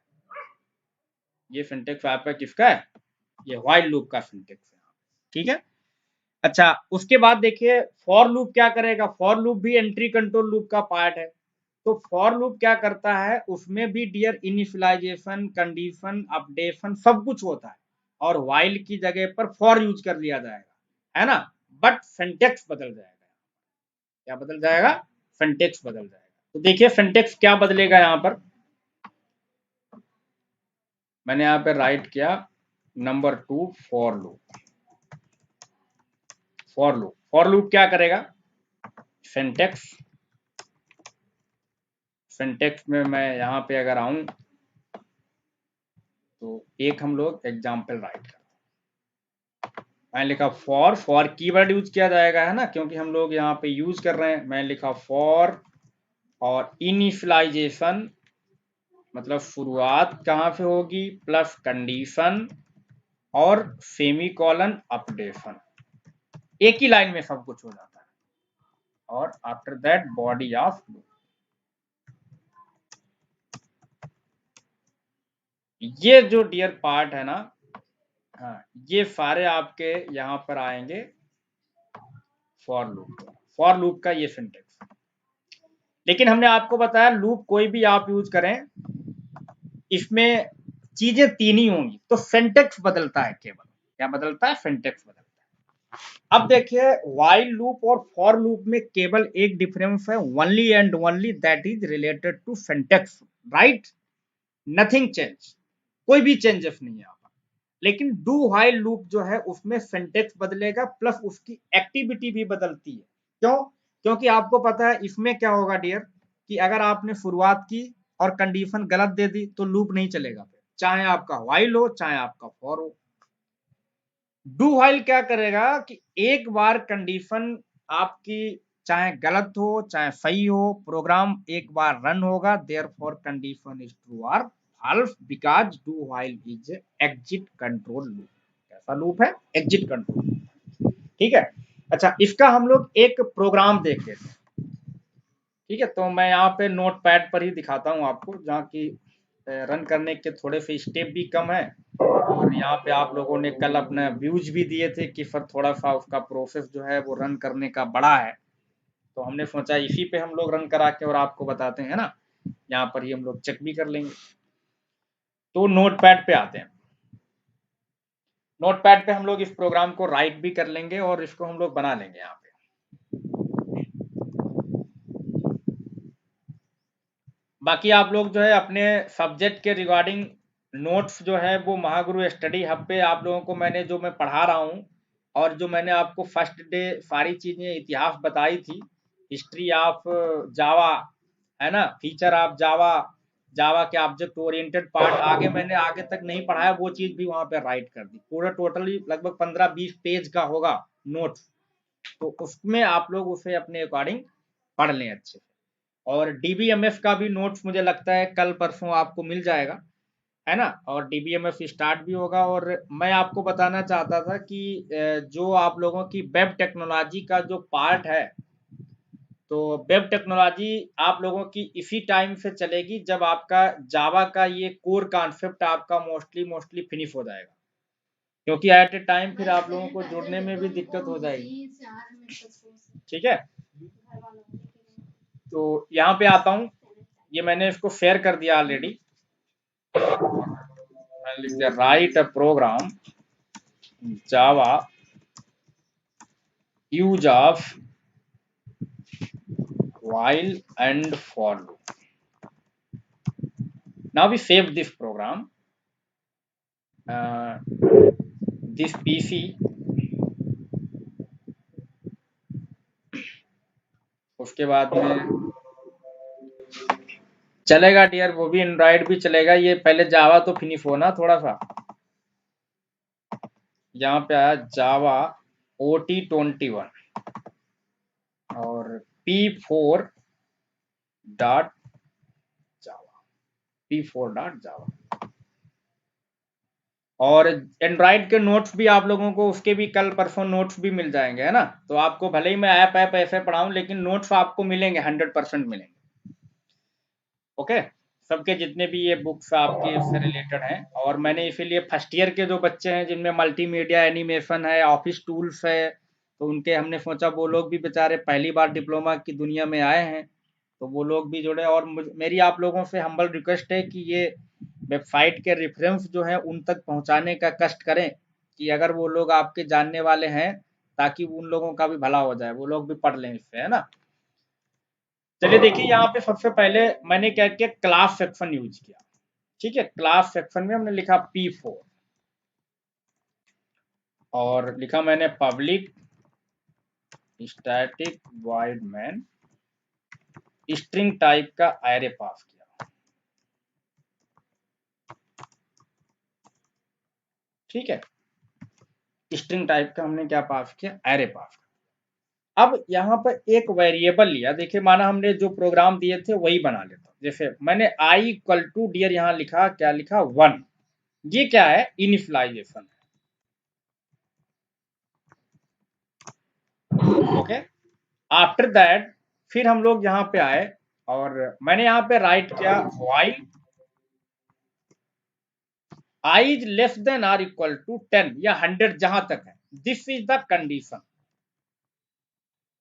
ये सिंटेक्स आपका किसका है, ये व्हाइल लूप का सिंटेक्स है। ठीक है, अच्छा उसके बाद देखिए फॉर लूप क्या करेगा। फॉर लूप भी एंट्री कंट्रोल लूप का पार्ट है। तो फॉर लूप क्या करता है, उसमें भी डियर इनिशियलाइजेशन, कंडीशन, अपडेशन सब कुछ होता है, और व्हाइल की जगह पर फॉर यूज कर लिया जाएगा, है ना। बट सिंटेक्स बदल जाएगा। क्या बदल जाएगा, सिंटेक्स बदल जाएगा। तो देखिए सिंटेक्स क्या बदलेगा यहाँ पर। मैंने यहाँ पे राइट किया number 2 for loop. For loop, for loop क्या करेगा, सिंटेक्स, सिंटेक्स में मैं यहाँ पे अगर आऊं तो एक हम लोग एग्जाम्पल राइट कर, मैंने लिखा फॉर, फॉर कीवर्ड यूज किया जाएगा, है ना, क्योंकि हम लोग यहाँ पे यूज कर रहे हैं। मैंने लिखा फॉर और इनिशियलाइजेशन मतलब शुरुआत कहाँ से होगी, प्लस कंडीशन और सेमीकोलन अपडेशन। एक ही लाइन में सब कुछ हो जाता है। और after that body of loop. ये जो डियर पार्ट है ना, हाँ, ये सारे आपके यहाँ पर आएंगे फॉर लूप। फॉर लूप का ये सिंटेक्स। लेकिन हमने आपको बताया लूप कोई भी आप यूज करें, इसमें चीजें तीन ही होंगी। तो सिंटेक्स बदलता है केवल, क्या बदलता है, सिंटेक्स बदलता है। अब देखिए व्हाइल लूप और फॉर लूप में केवल एक डिफरेंस है, only and only that is related to syntax, right, nothing change, कोई भी चेंजेस नहीं है यहाँ पर। लेकिन डू व्हाइल लूप जो है उसमें सिंटेक्स बदलेगा, प्लस उसकी एक्टिविटी भी बदलती है। क्यों, क्योंकि आपको पता है इसमें क्या होगा डियर, कि अगर आपने शुरुआत की और कंडीशन गलत दे दी तो लूप नहीं चलेगा, चाहे आपका व्हाइल हो चाहे आपका फॉर हो। डू व्हाइल क्या करेगा कि एक बार कंडीशन आपकी चाहे गलत हो चाहे सही हो, प्रोग्राम एक बार रन होगा, देयरफॉर कंडीशन इज ट्रू और false, because do while is exit control loop. कैसा लूप है, एग्जिट कंट्रोल। ठीक है, अच्छा इसका हम लोग एक प्रोग्राम देख लेते हैं। ठीक है, तो मैं यहाँ पे नोट पैड पर ही दिखाता हूँ आपको, जहाँ की रन करने के थोड़े से स्टेप भी कम है, और यहाँ पे आप लोगों ने कल अपने व्यूज भी दिए थे कि सर थोड़ा सा उसका प्रोसेस जो है वो रन करने का बड़ा है, तो हमने सोचा इसी पे हम लोग रन करा के और आपको बताते हैं ना। यहाँ पर ही हम लोग चेक भी कर लेंगे। तो नोटपैड पे आते हैं। नोटपैड पे हम लोग इस प्रोग्राम को राइट भी कर लेंगे और इसको हम लोग बना लेंगे यहाँ पे। बाकी आप लोग जो है अपने सब्जेक्ट के रिगार्डिंग नोट्स जो है वो महागुरु स्टडी हब पे आप लोगों को मैंने जो मैं पढ़ा रहा हूँ और जो मैंने आपको फर्स्ट डे सारी चीजें इतिहास बताई थी, हिस्ट्री ऑफ जावा, है ना, फीचर ऑफ जावा, जावा के ऑब्जेक्ट ओरिएंटेड पार्ट, आगे मैंने आगे तक नहीं पढ़ाया वो चीज भी वहां पे राइट कर दी। पूरा टोटली लगभग 15-20 पेज का होगा नोट्स, तो उसमें आप लोग उसे अपने अकॉर्डिंग पढ़ लें अच्छे से। और डीबीएमएस का भी नोट्स मुझे लगता है कल परसों आपको मिल जाएगा, है ना। और डीबीएमएस स्टार्ट भी होगा। और मैं आपको बताना चाहता था कि जो आप लोगों की वेब टेक्नोलॉजी का जो पार्ट है, तो वेब टेक्नोलॉजी आप लोगों की इसी टाइम से चलेगी जब आपका जावा का ये कोर कॉन्सेप्ट आपका मोस्टली फिनिश हो जाएगा, क्योंकि एट ए टाइम फिर आप लोगों को जुड़ने में भी दिक्कत हो जाएगी। ठीक है, तो यहाँ पे आता हूँ, ये मैंने इसको शेयर कर दिया ऑलरेडी। मैंने लिख दिया write a program Java use of while and for loop. Now we save this program, this PC, उसके बाद में चलेगा डियर, वो भी एंड्रॉइड भी चलेगा। ये पहले जावा तो फिनिश होना थोड़ा सा। यहाँ पे आया जावा OT21 और P4 डॉट जावा, P4 डॉट जावा। और एंड्रॉइड के नोट्स भी आप लोगों को उसके भी कल परसों नोट्स भी मिल जाएंगे, है ना। तो आपको भले ही मैं ऐप ऐसे पढ़ाऊं, लेकिन नोट्स आपको मिलेंगे, 100% मिलेंगे। ओके, सबके जितने भी ये बुक्स आपके इससे रिलेटेड हैं। और मैंने इसीलिए फर्स्ट ईयर के जो बच्चे हैं जिनमें मल्टीमीडिया एनिमेशन है, ऑफिस टूल्स है, तो उनके हमने सोचा वो लोग भी बेचारे पहली बार डिप्लोमा की दुनिया में आए हैं, तो वो लोग भी जुड़े। और मेरी आप लोगों से हम्बल रिक्वेस्ट है कि ये वेबसाइट के रेफरेंस जो है उन तक पहुंचाने का कष्ट करें, कि अगर वो लोग आपके जानने वाले हैं, ताकि उन लोगों का भी भला हो जाए, वो लोग भी पढ़ लें इससे, है ना। चलिए देखिए, यहाँ पे सबसे पहले मैंने क्या किया, क्लास सेक्शन यूज किया। ठीक है, क्लास सेक्शन में हमने लिखा P4 और लिखा मैंने public static void main string type का एरे पास किया। ठीक है, स्ट्रिंग टाइप का हमने क्या पास किया, एरे पास किया। अब यहाँ पर एक वेरिएबल लिया, देखिए माना हमने जो प्रोग्राम दिए थे वही बना लेता। जैसे मैंने i इक्वल टू डियर यहाँ लिखा, क्या लिखा, 1। ये क्या है, इनिशियलाइजेशन। ओके, आफ्टर दैट फिर हम लोग यहाँ पे आए और मैंने यहाँ पे राइट किया while i is less than or equal to 10 या 100 जहां तक है, this is the condition.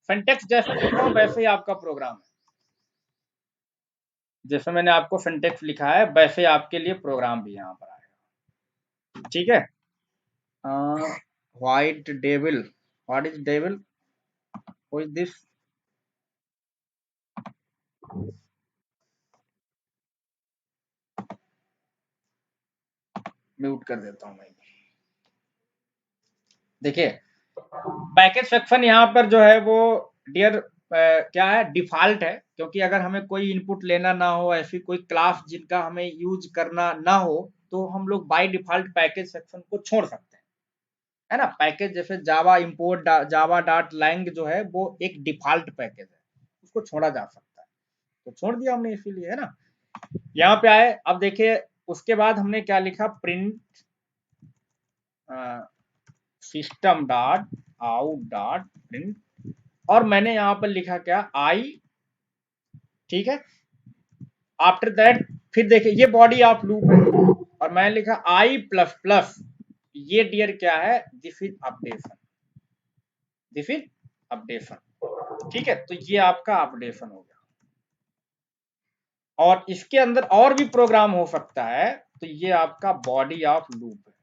Syntax जैसे लिखा हूं वैसे ही आपका प्रोग्राम है, जैसे मैंने आपको सिंटेक्स लिखा है वैसे आपके लिए प्रोग्राम भी यहाँ पर आएगा। ठीक है, white devil, what is devil, who is this, mute कर देता हूं मैं। देखिए पैकेज सेक्शन यहाँ पर जो है वो डियर क्या है, डिफॉल्ट है, क्योंकि अगर हमें कोई इनपुट लेना ना हो, ऐसी कोई क्लास जिनका हमें यूज करना ना हो, तो हम लोग बाय डिफॉल्ट पैकेज सेक्शन को छोड़ सकते हैं, है ना। पैकेज जैसे जावा इंपोर्ट जावा डॉट लैंग जो है वो एक डिफॉल्ट पैकेज है, उसको छोड़ा जा सकता है, तो छोड़ दिया हमने इसीलिए, है ना। यहाँ पे आए, अब देखिए उसके बाद हमने क्या लिखा, print system dot out dot print, और मैंने यहाँ पर लिखा क्या, आई। ठीक है, आफ्टर दैट फिर देखिए ये बॉडी ऑफ लूप है और मैंने लिखा आई प्लस प्लस, ये डियर क्या है, this is updation, this is updation. ठीक है, तो ये आपका अपडेशन हो गया। और इसके अंदर और भी प्रोग्राम हो सकता है, तो ये आपका बॉडी ऑफ लूप है।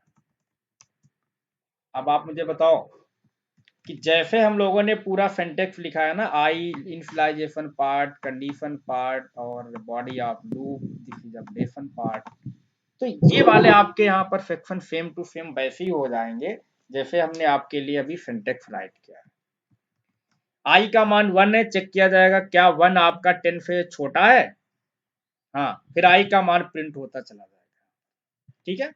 अब आप मुझे बताओ कि जैसे हम लोगों ने पूरा सिंटेक्स लिखा है ना, आई इनिशियलाइजेशन पार्ट, कंडीशन पार्ट और body of loop, this is updation part, तो ये वाले आपके यहाँ पर सेक्शन सेम टू सेम वैसे ही हो जाएंगे जैसे हमने आपके लिए अभी सिंटेक्स राइट किया है। आई का मान 1 है, चेक किया जाएगा क्या 1 आपका 10 से छोटा है, हाँ, फिर आई का मान प्रिंट होता चला जाएगा। ठीक है,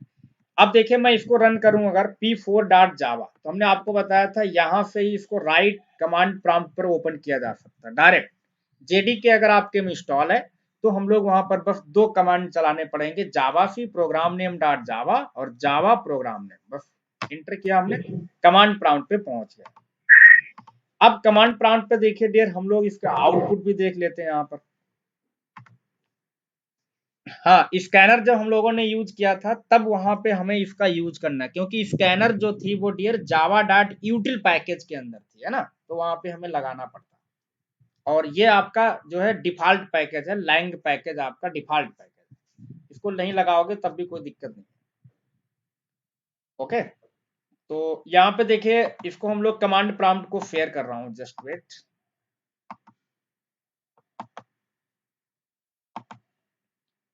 अब देखिए मैं इसको रन करूं अगर p4.java, तो हमने आपको बताया था यहां से ही इसको राइट कमांड प्रॉम्प्ट पर ओपन किया जा सकता है डायरेक्ट। जेडीके अगर आपके में इंस्टॉल है तो हम लोग वहां पर बस दो कमांड चलाने पड़ेंगे, जावासी प्रोग्राम नेम डॉट जावा और जावा प्रोग्राम नेम, बस इंटर किया हमने, कमांड प्रॉम्प्ट पे पहुंच गया। अब कमांड प्रॉम्प्ट पे देखिए डियर, हम लोग इसका आउटपुट भी देख लेते हैं यहाँ पर। हाँ, स्कैनर जब हम लोगों ने यूज किया था तब वहां पे हमें इसका यूज करना है, क्योंकि स्कैनर जो थी वो dear Java dot util package के अंदर थी, है ना, तो वहां पे हमें लगाना पड़ता। और ये आपका जो है डिफॉल्ट पैकेज है, लैंग पैकेज आपका डिफॉल्ट पैकेज, इसको नहीं लगाओगे तब भी कोई दिक्कत नहीं। ओके, तो यहाँ पे देखिए इसको हम लोग कमांड प्रॉम्प्ट को शेयर कर रहा हूँ, जस्ट वेट।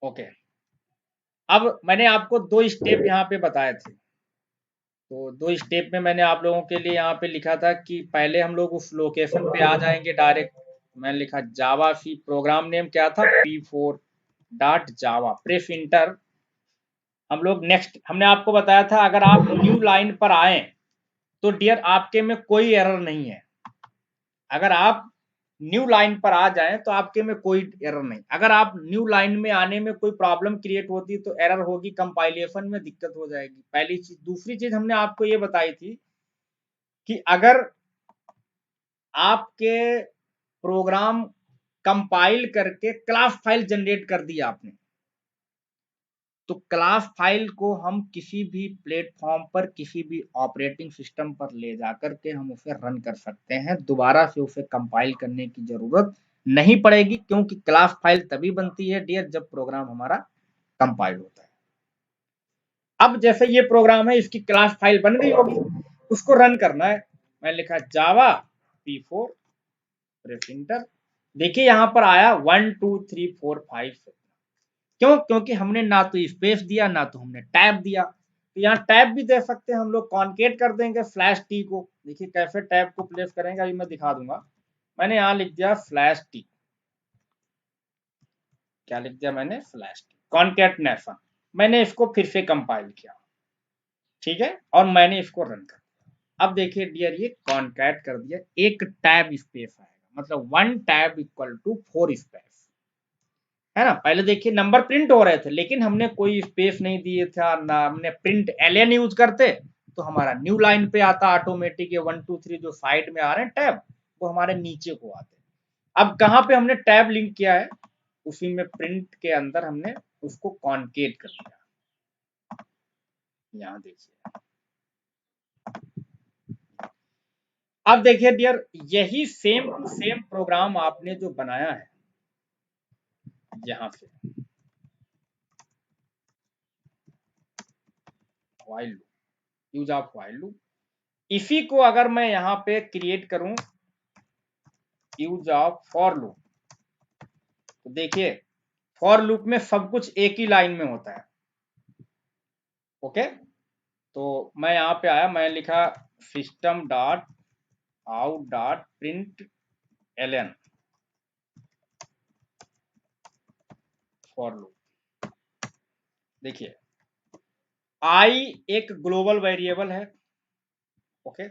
ओके, अब मैंने आपको दो स्टेप यहाँ पे बताए थे, तो दो स्टेप में मैंने आप लोगों के लिए यहाँ पे लिखा था कि पहले हम लोग उस लोकेशन पे आ जाएंगे डायरेक्ट। मैंने लिखा जावा सी प्रोग्राम नेम क्या था, p4.java, प्रेस इंटर। हम लोग नेक्स्ट, हमने आपको बताया था अगर आप न्यू लाइन पर आए तो डियर आपके में कोई एरर नहीं है। अगर आप न्यू लाइन पर आ जाएं तो आपके में कोई एरर नहीं। अगर आप न्यू लाइन में आने में कोई प्रॉब्लम क्रिएट होती है तो एरर होगी, कंपाइलेशन में दिक्कत हो जाएगी, पहली चीज। दूसरी चीज हमने आपको ये बताई थी कि अगर आपके प्रोग्राम कंपाइल करके क्लास फाइल जनरेट कर दिया आपने, तो क्लास फाइल को हम किसी भी प्लेटफॉर्म पर, किसी भी ऑपरेटिंग सिस्टम पर ले जाकर के हम उसे रन कर सकते हैं, दोबारा से उसे कंपाइल करने की जरूरत नहीं पड़ेगी, क्योंकि क्लास फाइल तभी बनती है डियर जब प्रोग्राम हमारा कंपाइल होता है। अब जैसे ये प्रोग्राम है, इसकी क्लास फाइल बन गई होगी, उसको रन करना है। मैं लिखा जावा p4 प्रेस इंटर। देखिए यहाँ पर आया 1 2 3 4 5 6। क्यों? क्योंकि हमने ना तो स्पेस दिया ना तो हमने टैब दिया। तो यहाँ टैब भी दे सकते हैं हम लोग, कॉन्केट कर देंगे स्लैश टी को। देखिए कैसे टैब को प्लेस करेंगे अभी मैं दिखा दूंगा। मैंने यहाँ लिख दिया स्लैश टी, क्या लिख दिया मैंने, स्लैश टी कॉन्केटनेशन। मैंने इसको फिर से कंपाइल किया, ठीक है, और मैंने इसको रन कर दिया। अब देखिए डियर ये कॉन्कैट कर दिया, एक टैब स्पेस आएगा, मतलब 1 टैब इक्वल टू 4 स्पेस, है ना। पहले देखिए नंबर प्रिंट हो रहे थे लेकिन हमने कोई स्पेस नहीं दिए था ना, हमने प्रिंट एलएन यूज करते तो हमारा न्यू लाइन पे आता ऑटोमेटिक, ये 1 2 3 जो साइड में आ रहे हैं टैब वो हमारे नीचे को आते। अब कहाँ पे हमने टैब लिंक किया है, उसी में प्रिंट के अंदर हमने उसको कॉन्केट कर दिया। यहाँ देखिए, अब देखिए डियर यही सेम टू सेम प्रोग्राम आपने जो बनाया है यहाँ से, while loop, use of while loop, इसी को अगर मैं यहाँ पे क्रिएट करूं यूज ऑफ फॉर लूप, तो देखिए फॉर लूप में सब कुछ एक ही लाइन में होता है। ओके, तो मैं यहाँ पे आया, मैं लिखा system dot out dot print LN for loop. देखिए आई एक ग्लोबल वेरिएबल है। ओके,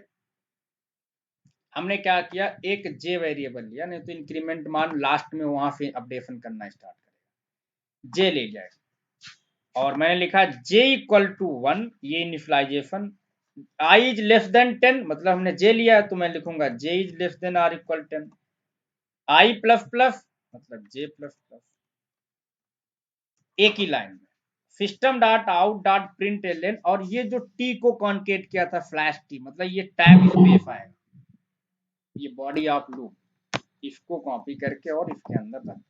हमने क्या किया, एक जे वेरिएबल लिया, नहीं तो इंक्रीमेंट मान लास्ट में वहां से अपडेशन करना स्टार्ट करेगा, जे ले जाए। और मैंने लिखा j इक्वल टू 1, ये initialization, I is less than 10, मतलब हमने j लिया है तो मैं लिखूंगा j is less than or equal 10, I plus plus मतलब j प्लस प्लस, एक ही लाइन में system dot out dot print LN, और ये जो t को कॉन्केट किया था स्लैश t, मतलब ये टैब स्पेस आएगा, ये बॉडी ऑफ लूप, इसको कॉपी करके और इसके अंदर रख,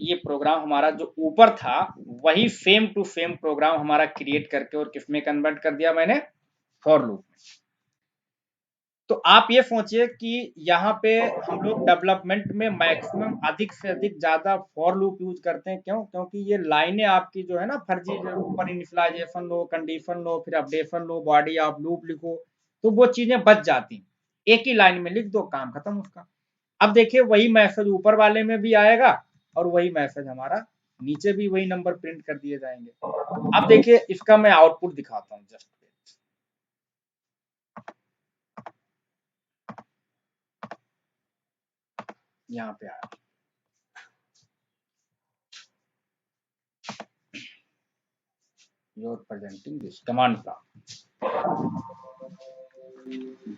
ये प्रोग्राम हमारा जो ऊपर था वही सेम टू सेम प्रोग्राम हमारा क्रिएट करके और किसमें कन्वर्ट कर दिया मैंने, फॉर लूप में। तो आप ये सोचिए कि यहाँ पे हम लोग डेवलपमेंट में मैक्सिमम अधिक से अधिक ज्यादा फॉर लूप यूज करते हैं। क्यों? क्योंकि ये लाइनें आपकी जो है ना फर्जी, ऊपर इनिशियलाइजेशन लो, कंडीशन लो, फिर updation low, body of loop लिखो, तो वो चीजें बच जाती हैं। एक ही लाइन में लिख दो, काम खत्म उसका। अब देखिए वही मैसेज ऊपर वाले में भी आएगा और वही मैसेज हमारा नीचे भी वही नंबर प्रिंट कर दिए जाएंगे। अब देखिए इसका मैं आउटपुट दिखाता हूँ जस्ट। यहाँ पे आया, you're presenting this command का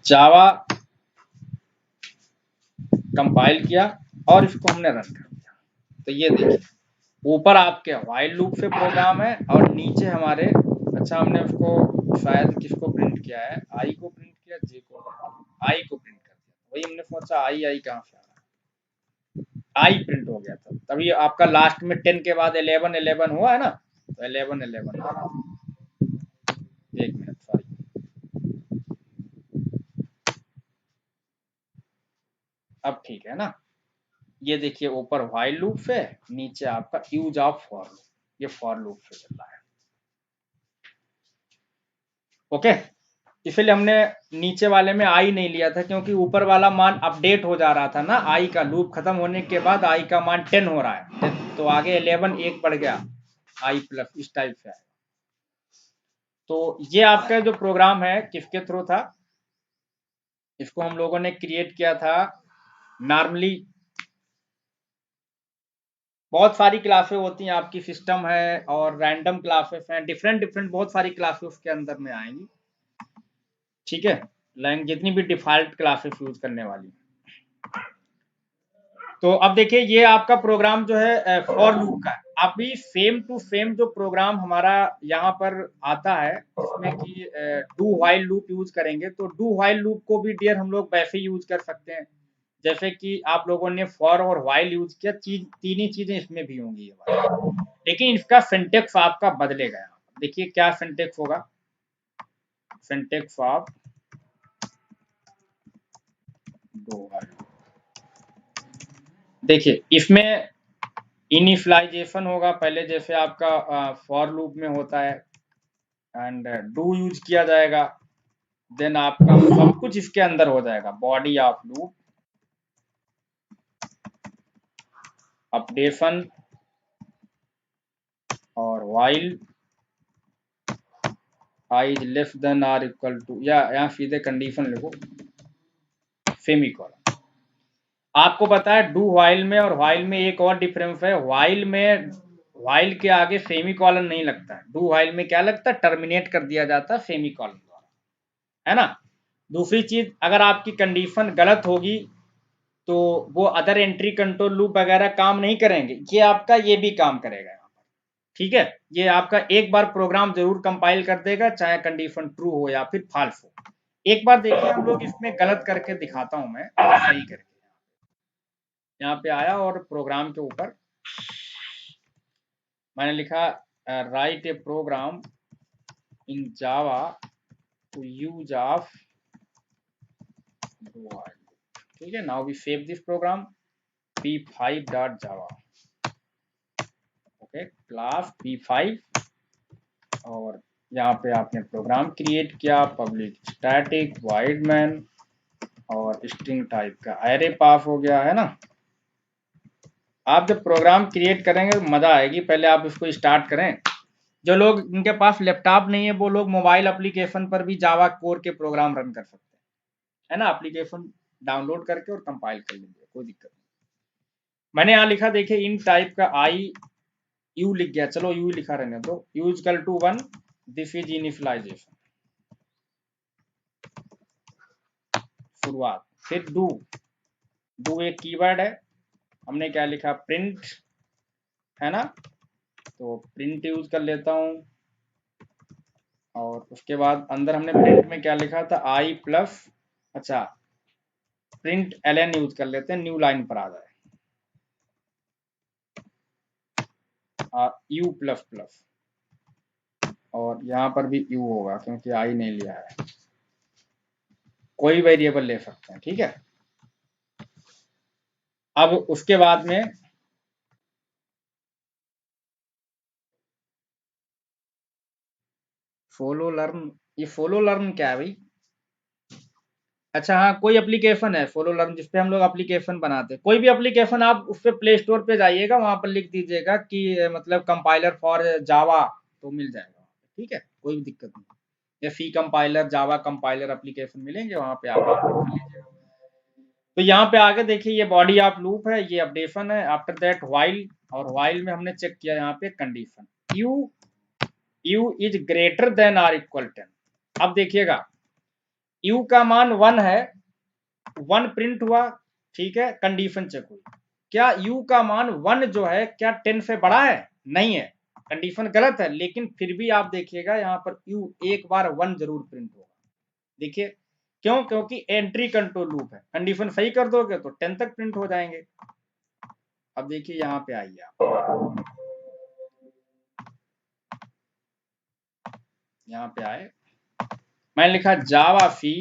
जावा कंपाइल किया और इसको हमने रन कर दिया। तो ये देखिए ऊपर आपके व्हाइल लूप से प्रोग्राम है और नीचे हमारे, अच्छा हमने उसको शायद किसको प्रिंट किया है, आई को प्रिंट किया, जे को, आई को प्रिंट कर दिया। वही हमने सोचा आई आई कहाँ से आ रहा है, आई प्रिंट हो गया था। तभी आपका लास्ट में 10 के बाद 11 11 हुआ है ना, तो 11 11 आ रहा है। एक मिनट, सॉरी, अब ठीक है ना। ये देखिए ऊपर व्हाइल लूप है, नीचे आपका यूज ऑफ फॉर लूप, ये फॉर लूप से चल रहा है। ओके, इसलिए हमने नीचे वाले में आई नहीं लिया था क्योंकि ऊपर वाला मान अपडेट हो जा रहा था ना, आई का लूप खत्म होने के बाद आई का मान 10 हो रहा है, तो आगे 11 एक बढ़ गया, आई प्लस इस टाइप से आएगा। तो ये आपका जो प्रोग्राम है किसके थ्रू था, इसको हम लोगों ने क्रिएट किया था। नॉर्मली बहुत सारी क्लासेस होती हैं आपकी, सिस्टम है और रैंडम क्लासेस हैं, डिफरेंट डिफरेंट बहुत सारी क्लासेस उसके अंदर में आएंगी। ठीक है, लैंग्वेज जितनी भी डिफॉल्ट क्लासेस यूज करने वाली। तो अब देखिए ये आपका प्रोग्राम जो है फॉर लूप का है। अभी सेम टू सेम जो प्रोग्राम हमारा यहाँ पर आता है जिसमें कि डू व्हाइल लूप यूज करेंगे, तो डू व्हाइल लूप को भी डियर हम लोग वैसे यूज कर सकते हैं जैसे कि आप लोगों ने फॉर और व्हाइल यूज किया, तीन ही चीजें इसमें भी होंगी ये वाली। लेकिन इसका सिंटेक्स आपका बदलेगा। यहाँ देखिए क्या सिंटेक्स होगा, सिंटेक्स ऑफ डू व्हाइल, देखिए इसमें इनिशियलाइजेशन होगा पहले जैसे आपका फॉर लूप में होता है, एंड डू यूज किया जाएगा, देन आपका सब कुछ इसके अंदर हो जाएगा, बॉडी ऑफ लूप, अपडेशन और while I is less than or equal to, या यहाँ सीधे कंडीशन लिखो, सेमीकोलन। आपको पता है डू व्हाइल में और व्हाइल में एक और डिफरेंस है, व्हाइल में व्हाइल के आगे सेमीकोलन नहीं लगता है, डू व्हाइल में क्या लगता है, टर्मिनेट कर दिया जाता है सेमीकोलन द्वारा, है ना। दूसरी चीज, अगर आपकी कंडीशन गलत होगी तो वो अदर एंट्री कंट्रोल लूप वगैरह काम नहीं करेंगे, ये आपका ये भी काम करेगा यहाँ पर। ठीक है, ये आपका एक बार प्रोग्राम जरूर कंपाइल कर देगा चाहे कंडीशन ट्रू हो या फिर फॉल्स हो। एक बार देखिए हम लोग इसमें गलत करके दिखाता हूं मैं, सही करके। यहाँ पे आया और प्रोग्राम के ऊपर मैंने लिखा write a program in Java to use of, ठीक है, now we save this program p5.java, okay, class p5, और यहाँ पे आपने प्रोग्राम क्रिएट किया, पब्लिक स्टैटिक वाइड मैन और स्ट्रिंग टाइप का एरे पास हो गया, है ना। आप जब प्रोग्राम क्रिएट करेंगे तो मजा आएगी, पहले आप इसको स्टार्ट करें। जो लोग इनके पास लैपटॉप नहीं है वो लोग मोबाइल एप्लीकेशन पर भी जावा कोर के प्रोग्राम रन कर सकते हैं, है ना, एप्लीकेशन डाउनलोड करके और कंपाइल कर लीजिए, कोई दिक्कत नहीं। मैंने यहाँ लिखा देखिए इन टाइप का आई यू लिख गया, चलो यू लिखा रहने दो, U equal to 1, this is initialization, शुरुआत, फिर डू, डू एक कीवर्ड है, हमने क्या लिखा प्रिंट, है ना, तो प्रिंट यूज कर लेता हूं, और उसके बाद अंदर हमने प्रिंट में क्या लिखा था आई प्लस, अच्छा प्रिंट एल एन यूज कर लेते हैं, न्यू लाइन पर आ जाए, यू प्लस प्लस, और यहाँ पर भी यू होगा क्योंकि आई नहीं लिया है, कोई वेरिएबल ले सकते हैं, ठीक है। अब उसके बाद में फॉलो लर्न, ये फॉलो लर्न क्या है भाई? अच्छा हाँ, कोई एप्लीकेशन है फॉलो लर्न जिसपे हम लोग एप्लीकेशन बनाते हैं। कोई भी एप्लीकेशन आप उस पे प्ले स्टोर पे जाइएगा, वहां पर लिख दीजिएगा कि मतलब कंपाइलर फॉर जावा, तो मिल जाएगा, ठीक है, कोई भी दिक्कत नहीं। या C compiler, Java compiler application मिलेंगे, वहां पे आप कर लीजिएगा। तो यहाँ पे आगे देखिए, ये बॉडी ऑफ लूप है, ये अपडेशन है। आफ्टर दैट व्हाइल, और व्हाइल में हमने चेक किया यहाँ पे condition U is greater than or equal 10। अब देखिएगा, यू का मान 1 है, 1 प्रिंट हुआ, ठीक है, कंडीशन चेक हुई। क्या यू का मान 1 जो है क्या 10 से बड़ा है? नहीं है, कंडीशन गलत है। लेकिन फिर भी आप देखिएगा यहाँ पर यू एक बार 1 जरूर प्रिंट होगा। देखिए क्यों? क्योंकि एंट्री कंट्रोल लूप है, कंडीशन सही कर दोगे तो 10 तक प्रिंट हो जाएंगे। अब देखिए यहाँ पे आइए आप, यहाँ पे आए, मैंने लिखा जावा सी,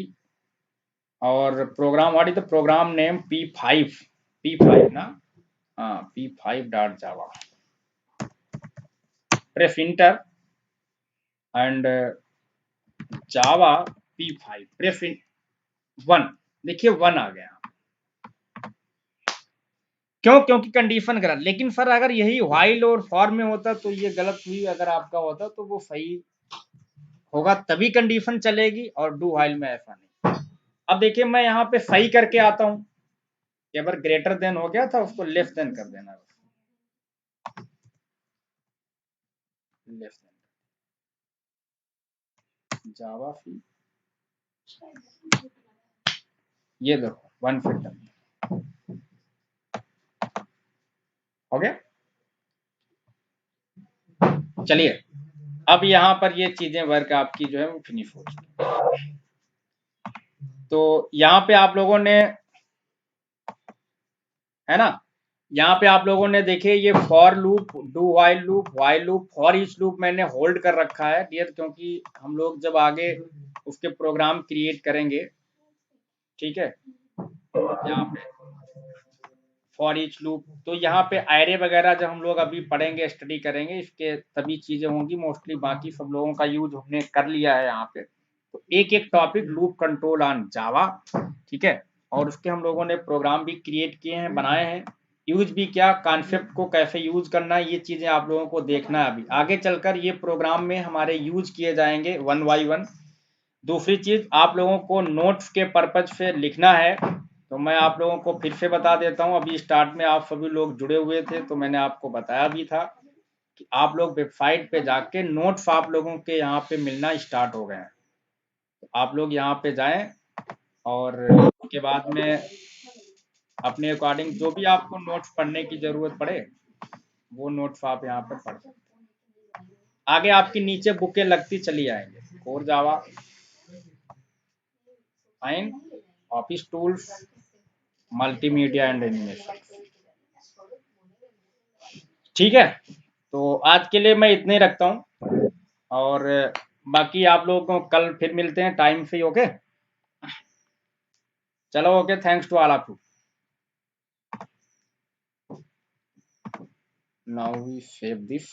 और program what is the program name, P5 ना, हाँ P5 dot Java, press enter and Java P5 press 1, देखिए 1 आ गया। क्यों? क्योंकि कंडीशन गलत। लेकिन सर अगर यही व्हाइल और फॉर में होता तो ये गलत भी अगर आपका होता तो वो सही होगा, तभी कंडीशन चलेगी, और डू व्हाइल में ऐसा नहीं। अब देखिए मैं यहाँ पे सही करके आता हूँ, अगर ग्रेटर देन हो गया था उसको लेस देन कर देना, लेस देन जावा फी, ये देखो 1 फिट हो गया। चलिए अब यहाँ पर ये चीजें वर्क आपकी जो है वो फिनिश हो चुकी। तो यहाँ पे आप लोगों ने, है ना, यहाँ पे आप लोगों ने देखिए ये for loop, do while loop, for each loop मैंने होल्ड कर रखा है डियर, क्योंकि हम लोग जब आगे उसके प्रोग्राम क्रिएट करेंगे, ठीक है, यहाँ पे फॉर ईच लूप, तो यहाँ पे एरे वगैरह जब हम लोग अभी पढ़ेंगे, स्टडी करेंगे, इसके सभी चीजें होंगी मोस्टली। बाकी सब लोगों का यूज हमने कर लिया है यहाँ पे। तो एक एक topic loop control on Java, ठीक है, और उसके हम लोगों ने प्रोग्राम भी क्रिएट किए हैं, बनाए हैं। यूज भी क्या, कॉन्सेप्ट को कैसे यूज करना है, ये चीजें आप लोगों को देखना है। अभी आगे चलकर ये प्रोग्राम में हमारे यूज किए जाएंगे 1 बाय 1। दूसरी चीज, आप लोगों को नोट्स के पर्पज से लिखना है, तो मैं आप लोगों को फिर से बता देता हूं। अभी स्टार्ट में आप सभी लोग जुड़े हुए थे तो मैंने आपको बताया भी था कि आप लोग वेबसाइट पे जाके नोट्स आप लोगों के यहाँ पे मिलना स्टार्ट हो गए हैं। तो आप लोग यहाँ पे जाएं, और उसके बाद में अपने अकॉर्डिंग जो भी आपको नोट्स पढ़ने की जरूरत पड़े वो नोट्स आप यहाँ पे पढ़ सकते हैं। आगे आपकी नीचे बुकें लगती चली आएंगे, core Java, fine, office tools, multimedia and animation, ठीक है। तो आज के लिए मैं इतने ही रखता हूँ, और बाकी आप लोगों को कल फिर मिलते हैं टाइम से, ओके। चलो okay, thanks to all of you. Now we save this.